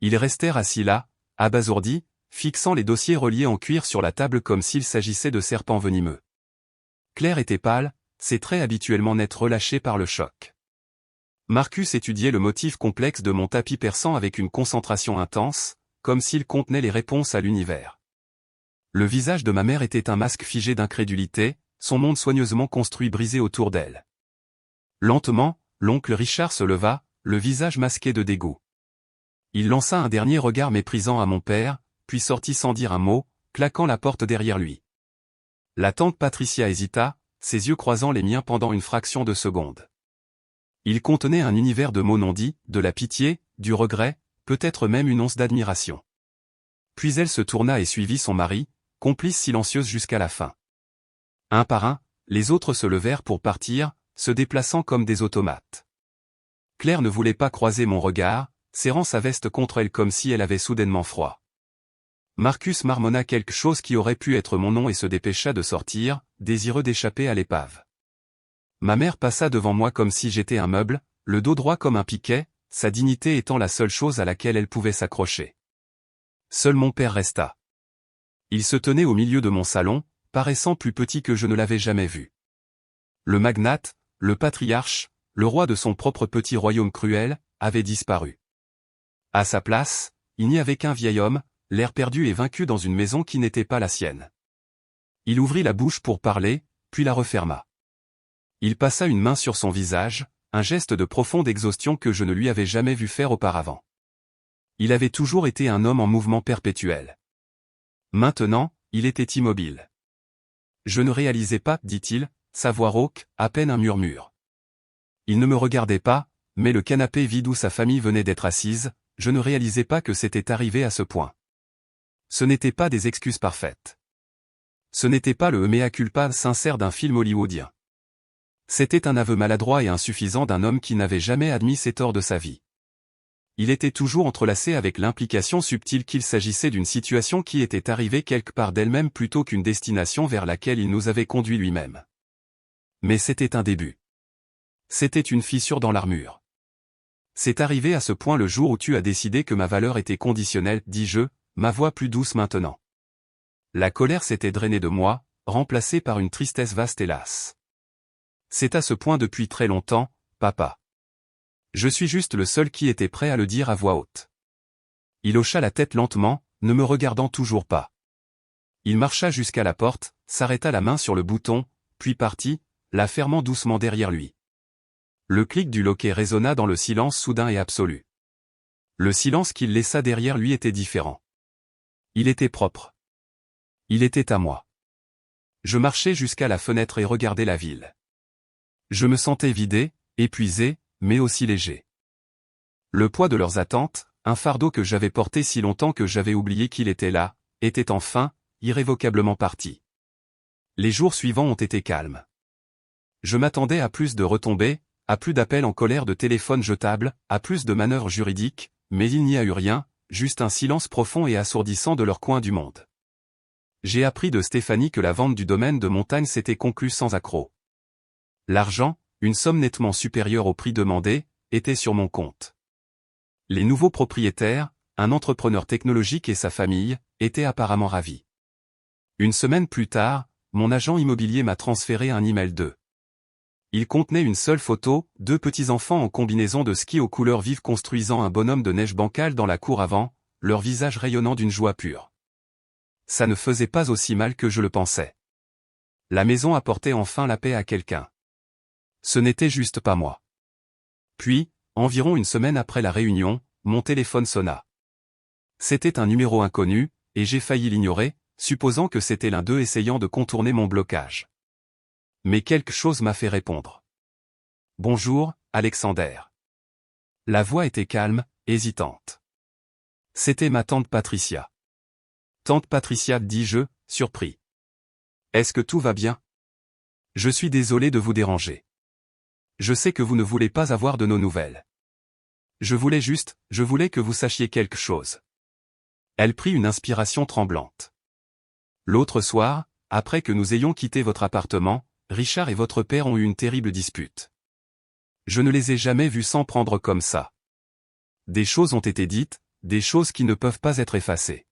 Ils restèrent assis là, abasourdis, fixant les dossiers reliés en cuir sur la table comme s'il s'agissait de serpents venimeux. Claire était pâle, ses traits habituellement nets relâchés par le choc. Marcus étudiait le motif complexe de mon tapis persan avec une concentration intense, comme s'il contenait les réponses à l'univers. Le visage de ma mère était un masque figé d'incrédulité, son monde soigneusement construit brisé autour d'elle. Lentement, l'oncle Richard se leva, le visage masqué de dégoût. Il lança un dernier regard méprisant à mon père, puis sortit sans dire un mot, claquant la porte derrière lui. La tante Patricia hésita, ses yeux croisant les miens pendant une fraction de seconde. Il contenait un univers de mots non dits, de la pitié, du regret, peut-être même une once d'admiration. Puis elle se tourna et suivit son mari, complice silencieuse jusqu'à la fin. Un par un, les autres se levèrent pour partir, se déplaçant comme des automates. Claire ne voulait pas croiser mon regard, serrant sa veste contre elle comme si elle avait soudainement froid. Marcus marmonna quelque chose qui aurait pu être mon nom et se dépêcha de sortir, désireux d'échapper à l'épave. Ma mère passa devant moi comme si j'étais un meuble, le dos droit comme un piquet, sa dignité étant la seule chose à laquelle elle pouvait s'accrocher. Seul mon père resta. Il se tenait au milieu de mon salon, paraissant plus petit que je ne l'avais jamais vu. Le magnate, le patriarche, le roi de son propre petit royaume cruel, avait disparu. À sa place, il n'y avait qu'un vieil homme, l'air perdu et vaincu dans une maison qui n'était pas la sienne. Il ouvrit la bouche pour parler, puis la referma. Il passa une main sur son visage, un geste de profonde exhaustion que je ne lui avais jamais vu faire auparavant. Il avait toujours été un homme en mouvement perpétuel. Maintenant, il était immobile. Je ne réalisais pas, dit-il, sa voix rauque, à peine un murmure. Il ne me regardait pas, mais le canapé vide où sa famille venait d'être assise, je ne réalisais pas que c'était arrivé à ce point. Ce n'étaient pas des excuses parfaites. Ce n'était pas le mea culpa sincère d'un film hollywoodien. C'était un aveu maladroit et insuffisant d'un homme qui n'avait jamais admis ses torts de sa vie. Il était toujours entrelacé avec l'implication subtile qu'il s'agissait d'une situation qui était arrivée quelque part d'elle-même plutôt qu'une destination vers laquelle il nous avait conduit lui-même. Mais c'était un début. C'était une fissure dans l'armure. C'est arrivé à ce point le jour où tu as décidé que ma valeur était conditionnelle, dis-je, ma voix plus douce maintenant. La colère s'était drainée de moi, remplacée par une tristesse vaste et lasse. C'est à ce point depuis très longtemps, papa. Je suis juste le seul qui était prêt à le dire à voix haute. Il hocha la tête lentement, ne me regardant toujours pas. Il marcha jusqu'à la porte, s'arrêta la main sur le bouton, puis partit, la fermant doucement derrière lui. Le clic du loquet résonna dans le silence soudain et absolu. Le silence qu'il laissa derrière lui était différent. Il était propre. Il était à moi. Je marchais jusqu'à la fenêtre et regardais la ville. Je me sentais vidé, épuisé, mais aussi léger. Le poids de leurs attentes, un fardeau que j'avais porté si longtemps que j'avais oublié qu'il était là, était enfin, irrévocablement parti. Les jours suivants ont été calmes. Je m'attendais à plus de retombées, à plus d'appels en colère de téléphone jetables, à plus de manœuvres juridiques, mais il n'y a eu rien, juste un silence profond et assourdissant de leur coin du monde. J'ai appris de Stéphanie que la vente du domaine de montagne s'était conclue sans accroc. L'argent, une somme nettement supérieure au prix demandé, était sur mon compte. Les nouveaux propriétaires, un entrepreneur technologique et sa famille, étaient apparemment ravis. Une semaine plus tard, mon agent immobilier m'a transféré un email d'eux. Il contenait une seule photo, 2 petits-enfants en combinaison de ski aux couleurs vives construisant un bonhomme de neige bancal dans la cour avant, leur visage rayonnant d'une joie pure. Ça ne faisait pas aussi mal que je le pensais. La maison apportait enfin la paix à quelqu'un. Ce n'était juste pas moi. Puis, environ une semaine après la réunion, mon téléphone sonna. C'était un numéro inconnu, et j'ai failli l'ignorer, supposant que c'était l'un d'eux essayant de contourner mon blocage. Mais quelque chose m'a fait répondre. « Bonjour, Alexander. » La voix était calme, hésitante. C'était ma tante Patricia. « Tante Patricia, dis-je, surpris. Est-ce que tout va bien? Je suis désolé de vous déranger. Je sais que vous ne voulez pas avoir de nos nouvelles. Je voulais que vous sachiez quelque chose. » Elle prit une inspiration tremblante. « L'autre soir, après que nous ayons quitté votre appartement, Richard et votre père ont eu une terrible dispute. Je ne les ai jamais vus s'en prendre comme ça. Des choses ont été dites, des choses qui ne peuvent pas être effacées.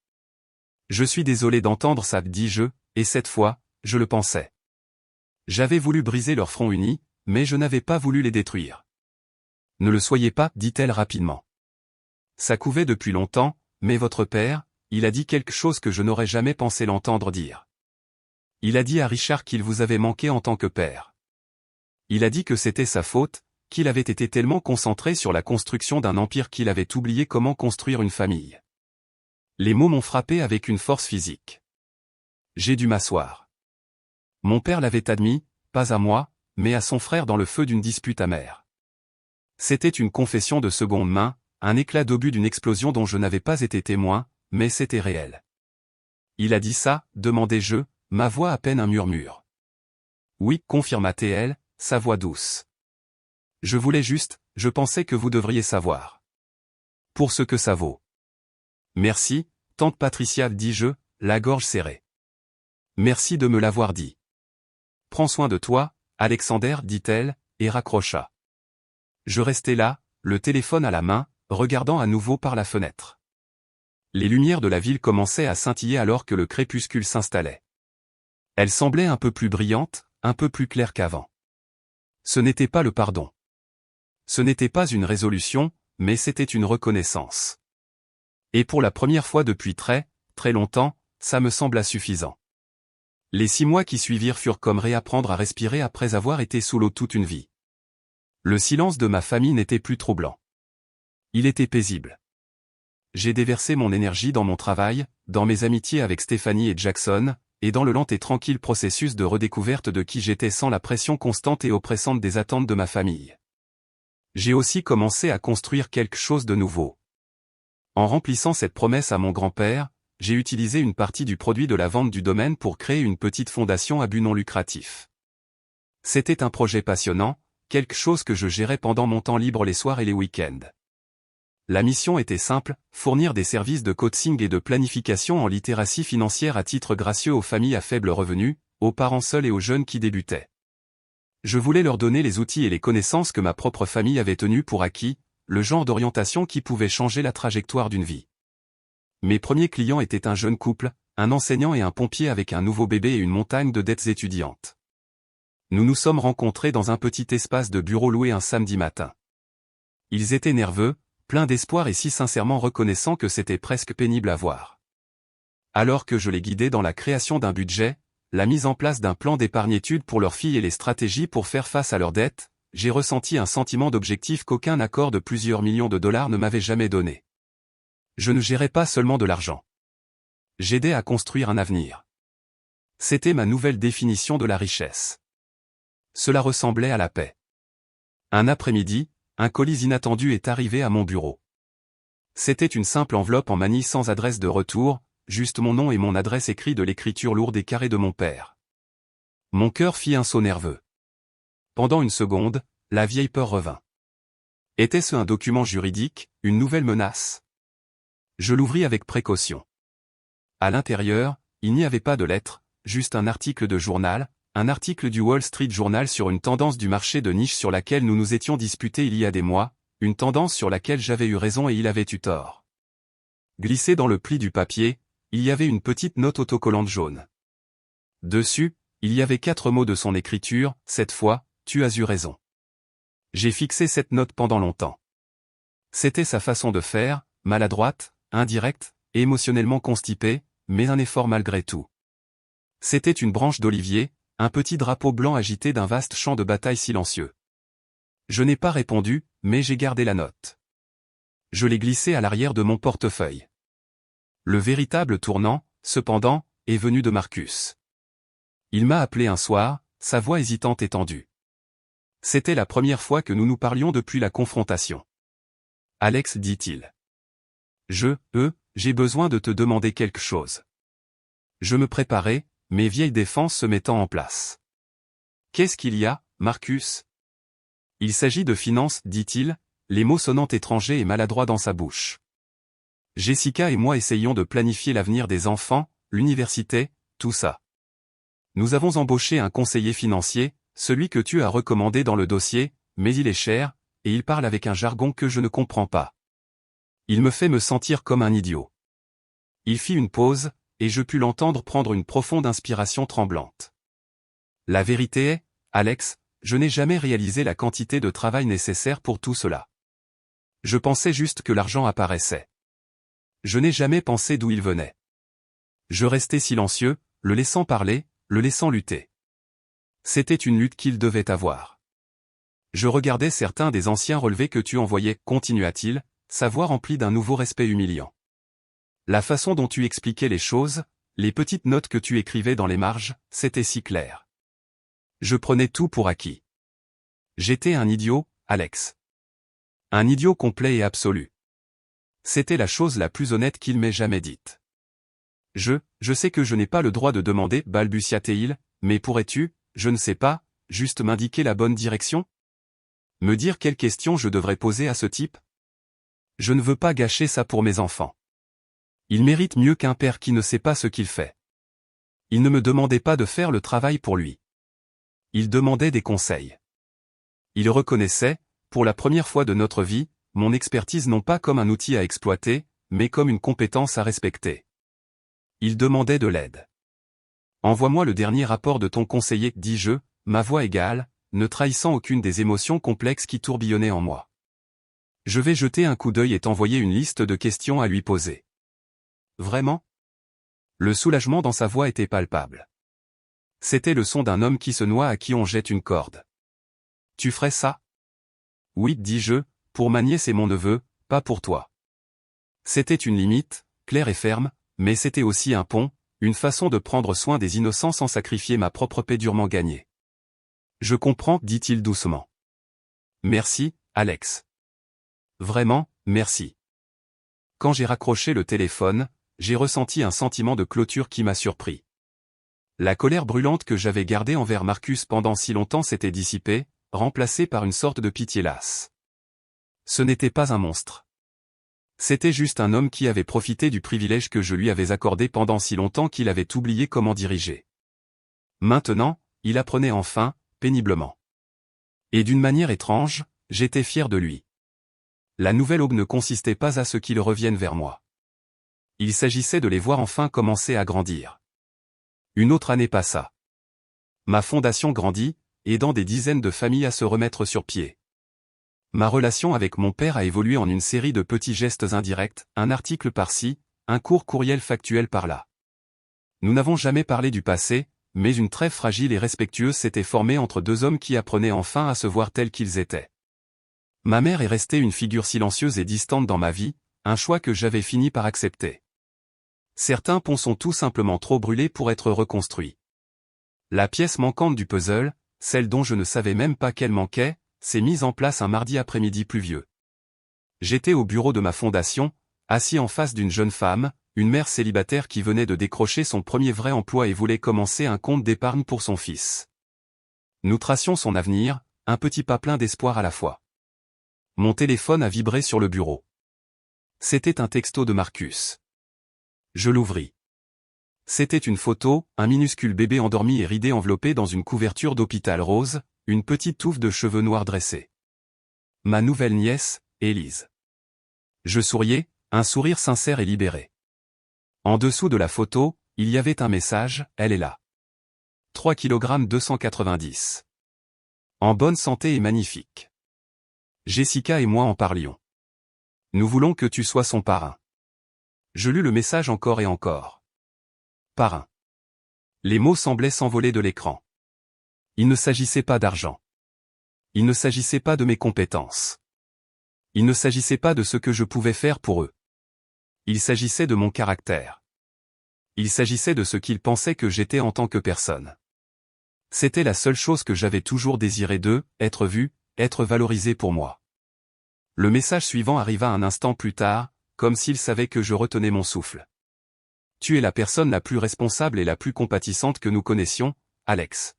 Je suis désolé d'entendre ça, dis-je, et cette fois, je le pensais. J'avais voulu briser leur front uni, mais je n'avais pas voulu les détruire. Ne le soyez pas, dit-elle rapidement. Ça couvait depuis longtemps, mais votre père, il a dit quelque chose que je n'aurais jamais pensé l'entendre dire. Il a dit à Richard qu'il vous avait manqué en tant que père. Il a dit que c'était sa faute, qu'il avait été tellement concentré sur la construction d'un empire qu'il avait oublié comment construire une famille. Les mots m'ont frappé avec une force physique. J'ai dû m'asseoir. Mon père l'avait admis, pas à moi, mais à son frère dans le feu d'une dispute amère. C'était une confession de seconde main, un éclat d'obus d'une explosion dont je n'avais pas été témoin, mais c'était réel. Il a dit ça, demandai-je, ma voix à peine un murmure. Oui, confirma-t-elle, sa voix douce. Je pensais que vous devriez savoir. Pour ce que ça vaut. Merci, tante Patricia, dis-je, la gorge serrée. Merci de me l'avoir dit. Prends soin de toi, Alexander, dit-elle, et raccrocha. Je restais là, le téléphone à la main, regardant à nouveau par la fenêtre. Les lumières de la ville commençaient à scintiller alors que le crépuscule s'installait. Elles semblaient un peu plus brillantes, un peu plus claires qu'avant. Ce n'était pas le pardon. Ce n'était pas une résolution, mais c'était une reconnaissance. Et pour la première fois depuis très, très longtemps, ça me sembla suffisant. Les 6 mois qui suivirent furent comme réapprendre à respirer après avoir été sous l'eau toute une vie. Le silence de ma famille n'était plus troublant. Il était paisible. J'ai déversé mon énergie dans mon travail, dans mes amitiés avec Stéphanie et Jackson, et dans le lent et tranquille processus de redécouverte de qui j'étais sans la pression constante et oppressante des attentes de ma famille. J'ai aussi commencé à construire quelque chose de nouveau. En remplissant cette promesse à mon grand-père, j'ai utilisé une partie du produit de la vente du domaine pour créer une petite fondation à but non lucratif. C'était un projet passionnant, quelque chose que je gérais pendant mon temps libre les soirs et les week-ends. La mission était simple, fournir des services de coaching et de planification en littératie financière à titre gracieux aux familles à faible revenu, aux parents seuls et aux jeunes qui débutaient. Je voulais leur donner les outils et les connaissances que ma propre famille avait tenus pour acquis, le genre d'orientation qui pouvait changer la trajectoire d'une vie. Mes premiers clients étaient un jeune couple, un enseignant et un pompier avec un nouveau bébé et une montagne de dettes étudiantes. Nous nous sommes rencontrés dans un petit espace de bureau loué un samedi matin. Ils étaient nerveux, pleins d'espoir et si sincèrement reconnaissants que c'était presque pénible à voir. Alors que je les guidais dans la création d'un budget, la mise en place d'un plan d'épargne-études pour leurs filles et les stratégies pour faire face à leurs dettes, j'ai ressenti un sentiment d'objectif qu'aucun accord de plusieurs millions de dollars ne m'avait jamais donné. Je ne gérais pas seulement de l'argent. J'aidais à construire un avenir. C'était ma nouvelle définition de la richesse. Cela ressemblait à la paix. Un après-midi, un colis inattendu est arrivé à mon bureau. C'était une simple enveloppe en manille sans adresse de retour, juste mon nom et mon adresse écrits de l'écriture lourde et carrée de mon père. Mon cœur fit un saut nerveux. Pendant une seconde, la vieille peur revint. Était-ce un document juridique, une nouvelle menace? Je l'ouvris avec précaution. À l'intérieur, il n'y avait pas de lettre, juste un article de journal, un article du Wall Street Journal sur une tendance du marché de niche sur laquelle nous nous étions disputés il y a des mois, une tendance sur laquelle j'avais eu raison et il avait eu tort. Glissé dans le pli du papier, il y avait une petite note autocollante jaune. Dessus, il y avait 4 mots de son écriture, cette fois, tu as eu raison. J'ai fixé cette note pendant longtemps. C'était sa façon de faire, maladroite, indirecte, émotionnellement constipée, mais un effort malgré tout. C'était une branche d'olivier, un petit drapeau blanc agité d'un vaste champ de bataille silencieux. Je n'ai pas répondu, mais j'ai gardé la note. Je l'ai glissée à l'arrière de mon portefeuille. Le véritable tournant, cependant, est venue de Marcus. Il m'a appelé un soir, sa voix hésitante et tendue. C'était la première fois que nous nous parlions depuis la confrontation. Alex, dit-il. J'ai besoin de te demander quelque chose. Je me préparais, mes vieilles défenses se mettant en place. Qu'est-ce qu'il y a, Marcus? Il s'agit de finances, dit-il, les mots sonnant étrangers et maladroits dans sa bouche. Jessica et moi essayons de planifier l'avenir des enfants, l'université, tout ça. Nous avons embauché un conseiller financier, celui que tu as recommandé dans le dossier, mais il est cher, et il parle avec un jargon que je ne comprends pas. Il me fait me sentir comme un idiot. Il fit une pause, et je pus l'entendre prendre une profonde inspiration tremblante. La vérité est, Alex, je n'ai jamais réalisé la quantité de travail nécessaire pour tout cela. Je pensais juste que l'argent apparaissait. Je n'ai jamais pensé d'où il venait. Je restais silencieux, le laissant parler, le laissant lutter. C'était une lutte qu'il devait avoir. Je regardais certains des anciens relevés que tu envoyais, continua-t-il, sa voix remplie d'un nouveau respect humiliant. La façon dont tu expliquais les choses, les petites notes que tu écrivais dans les marges, c'était si clair. Je prenais tout pour acquis. J'étais un idiot, Alex. Un idiot complet et absolu. C'était la chose la plus honnête qu'il m'ait jamais dite. Je sais que je n'ai pas le droit de demander, balbutia-t-il, mais pourrais-tu, je ne sais pas, juste m'indiquer la bonne direction? Me dire quelles questions je devrais poser à ce type? Je ne veux pas gâcher ça pour mes enfants. Il mérite mieux qu'un père qui ne sait pas ce qu'il fait. Il ne me demandait pas de faire le travail pour lui. Il demandait des conseils. Il reconnaissait, pour la première fois de notre vie, mon expertise non pas comme un outil à exploiter, mais comme une compétence à respecter. Il demandait de l'aide. Envoie-moi le dernier rapport de ton conseiller, dis-je, ma voix égale, ne trahissant aucune des émotions complexes qui tourbillonnaient en moi. Je vais jeter un coup d'œil et t'envoyer une liste de questions à lui poser. Vraiment? Le soulagement dans sa voix était palpable. C'était le son d'un homme qui se noie à qui on jette une corde. Tu ferais ça? Oui, dis-je, pour ma nièce et mon neveu, pas pour toi. C'était une limite, claire et ferme, mais c'était aussi un pont, une façon de prendre soin des innocents sans sacrifier ma propre paix durement gagnée. Je comprends, dit-il doucement. Merci, Alex. Vraiment, merci. Quand j'ai raccroché le téléphone, j'ai ressenti un sentiment de clôture qui m'a surpris. La colère brûlante que j'avais gardée envers Marcus pendant si longtemps s'était dissipée, remplacée par une sorte de pitié lasse. Ce n'était pas un monstre. C'était juste un homme qui avait profité du privilège que je lui avais accordé pendant si longtemps qu'il avait oublié comment diriger. Maintenant, il apprenait enfin, péniblement. Et d'une manière étrange, j'étais fier de lui. La nouvelle aube ne consistait pas à ce qu'il revienne vers moi. Il s'agissait de les voir enfin commencer à grandir. Une autre année passa. Ma fondation grandit, aidant des dizaines de familles à se remettre sur pied. Ma relation avec mon père a évolué en une série de petits gestes indirects, un article par-ci, un court courriel factuel par-là. Nous n'avons jamais parlé du passé, mais une trêve fragile et respectueuse s'était formée entre deux hommes qui apprenaient enfin à se voir tels qu'ils étaient. Ma mère est restée une figure silencieuse et distante dans ma vie, un choix que j'avais fini par accepter. Certains ponts sont tout simplement trop brûlés pour être reconstruits. La pièce manquante du puzzle, celle dont je ne savais même pas qu'elle manquait, s'est mise en place un mardi après-midi pluvieux. J'étais au bureau de ma fondation, assis en face d'une jeune femme, une mère célibataire qui venait de décrocher son premier vrai emploi et voulait commencer un compte d'épargne pour son fils. Nous tracions son avenir, un petit pas plein d'espoir à la fois. Mon téléphone a vibré sur le bureau. C'était un texto de Marcus. Je l'ouvris. C'était une photo, un minuscule bébé endormi et ridé enveloppé dans une couverture d'hôpital rose, une petite touffe de cheveux noirs dressés. Ma nouvelle nièce, Élise. Je souriais, un sourire sincère et libéré. En dessous de la photo, il y avait un message, elle est là. 3 kg 290. En bonne santé et magnifique. Jessica et moi en parlions. Nous voulons que tu sois son parrain. Je lus le message encore et encore. Parrain. Les mots semblaient s'envoler de l'écran. Il ne s'agissait pas d'argent. Il ne s'agissait pas de mes compétences. Il ne s'agissait pas de ce que je pouvais faire pour eux. Il s'agissait de mon caractère. Il s'agissait de ce qu'il pensait que j'étais en tant que personne. C'était la seule chose que j'avais toujours désiré d'eux, être vu, être valorisé pour moi. Le message suivant arriva un instant plus tard, comme s'il savait que je retenais mon souffle. Tu es la personne la plus responsable et la plus compatissante que nous connaissions, Alex.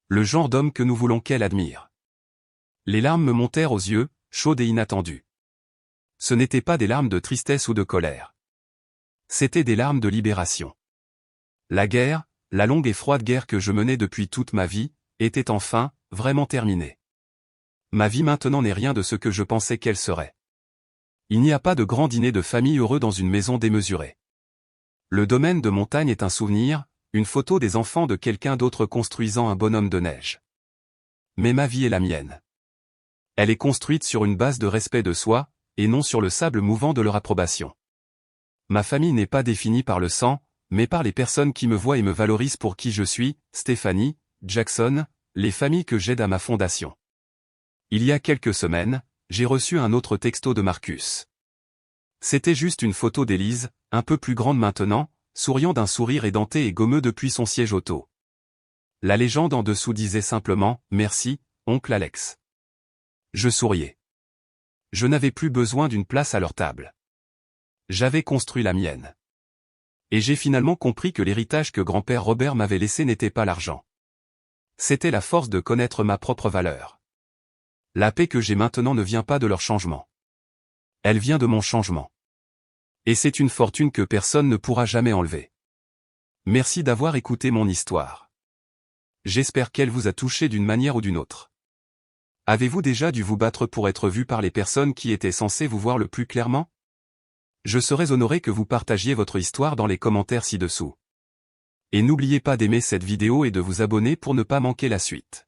Le genre d'homme que nous voulons qu'elle admire. Les larmes me montèrent aux yeux, chaudes et inattendues. Ce n'étaient pas des larmes de tristesse ou de colère. C'étaient des larmes de libération. La guerre, la longue et froide guerre que je menais depuis toute ma vie, était enfin, vraiment terminée. Ma vie maintenant n'est rien de ce que je pensais qu'elle serait. Il n'y a pas de grand dîner de famille heureux dans une maison démesurée. Le domaine de montagne est un souvenir, une photo des enfants de quelqu'un d'autre construisant un bonhomme de neige. Mais ma vie est la mienne. Elle est construite sur une base de respect de soi, et non sur le sable mouvant de leur approbation. Ma famille n'est pas définie par le sang, mais par les personnes qui me voient et me valorisent pour qui je suis, Stéphanie, Jackson, les familles que j'aide à ma fondation. Il y a quelques semaines, j'ai reçu un autre texto de Marcus. C'était juste une photo d'Élise, un peu plus grande maintenant, souriant d'un sourire édenté et gommeux depuis son siège auto. La légende en dessous disait simplement « Merci, oncle Alex ». Je souriais. Je n'avais plus besoin d'une place à leur table. J'avais construit la mienne. Et j'ai finalement compris que l'héritage que grand-père Robert m'avait laissé n'était pas l'argent. C'était la force de connaître ma propre valeur. La paix que j'ai maintenant ne vient pas de leur changement. Elle vient de mon changement. Et c'est une fortune que personne ne pourra jamais enlever. Merci d'avoir écouté mon histoire. J'espère qu'elle vous a touché d'une manière ou d'une autre. Avez-vous déjà dû vous battre pour être vu par les personnes qui étaient censées vous voir le plus clairement? Je serais honoré que vous partagiez votre histoire dans les commentaires ci-dessous. Et n'oubliez pas d'aimer cette vidéo et de vous abonner pour ne pas manquer la suite.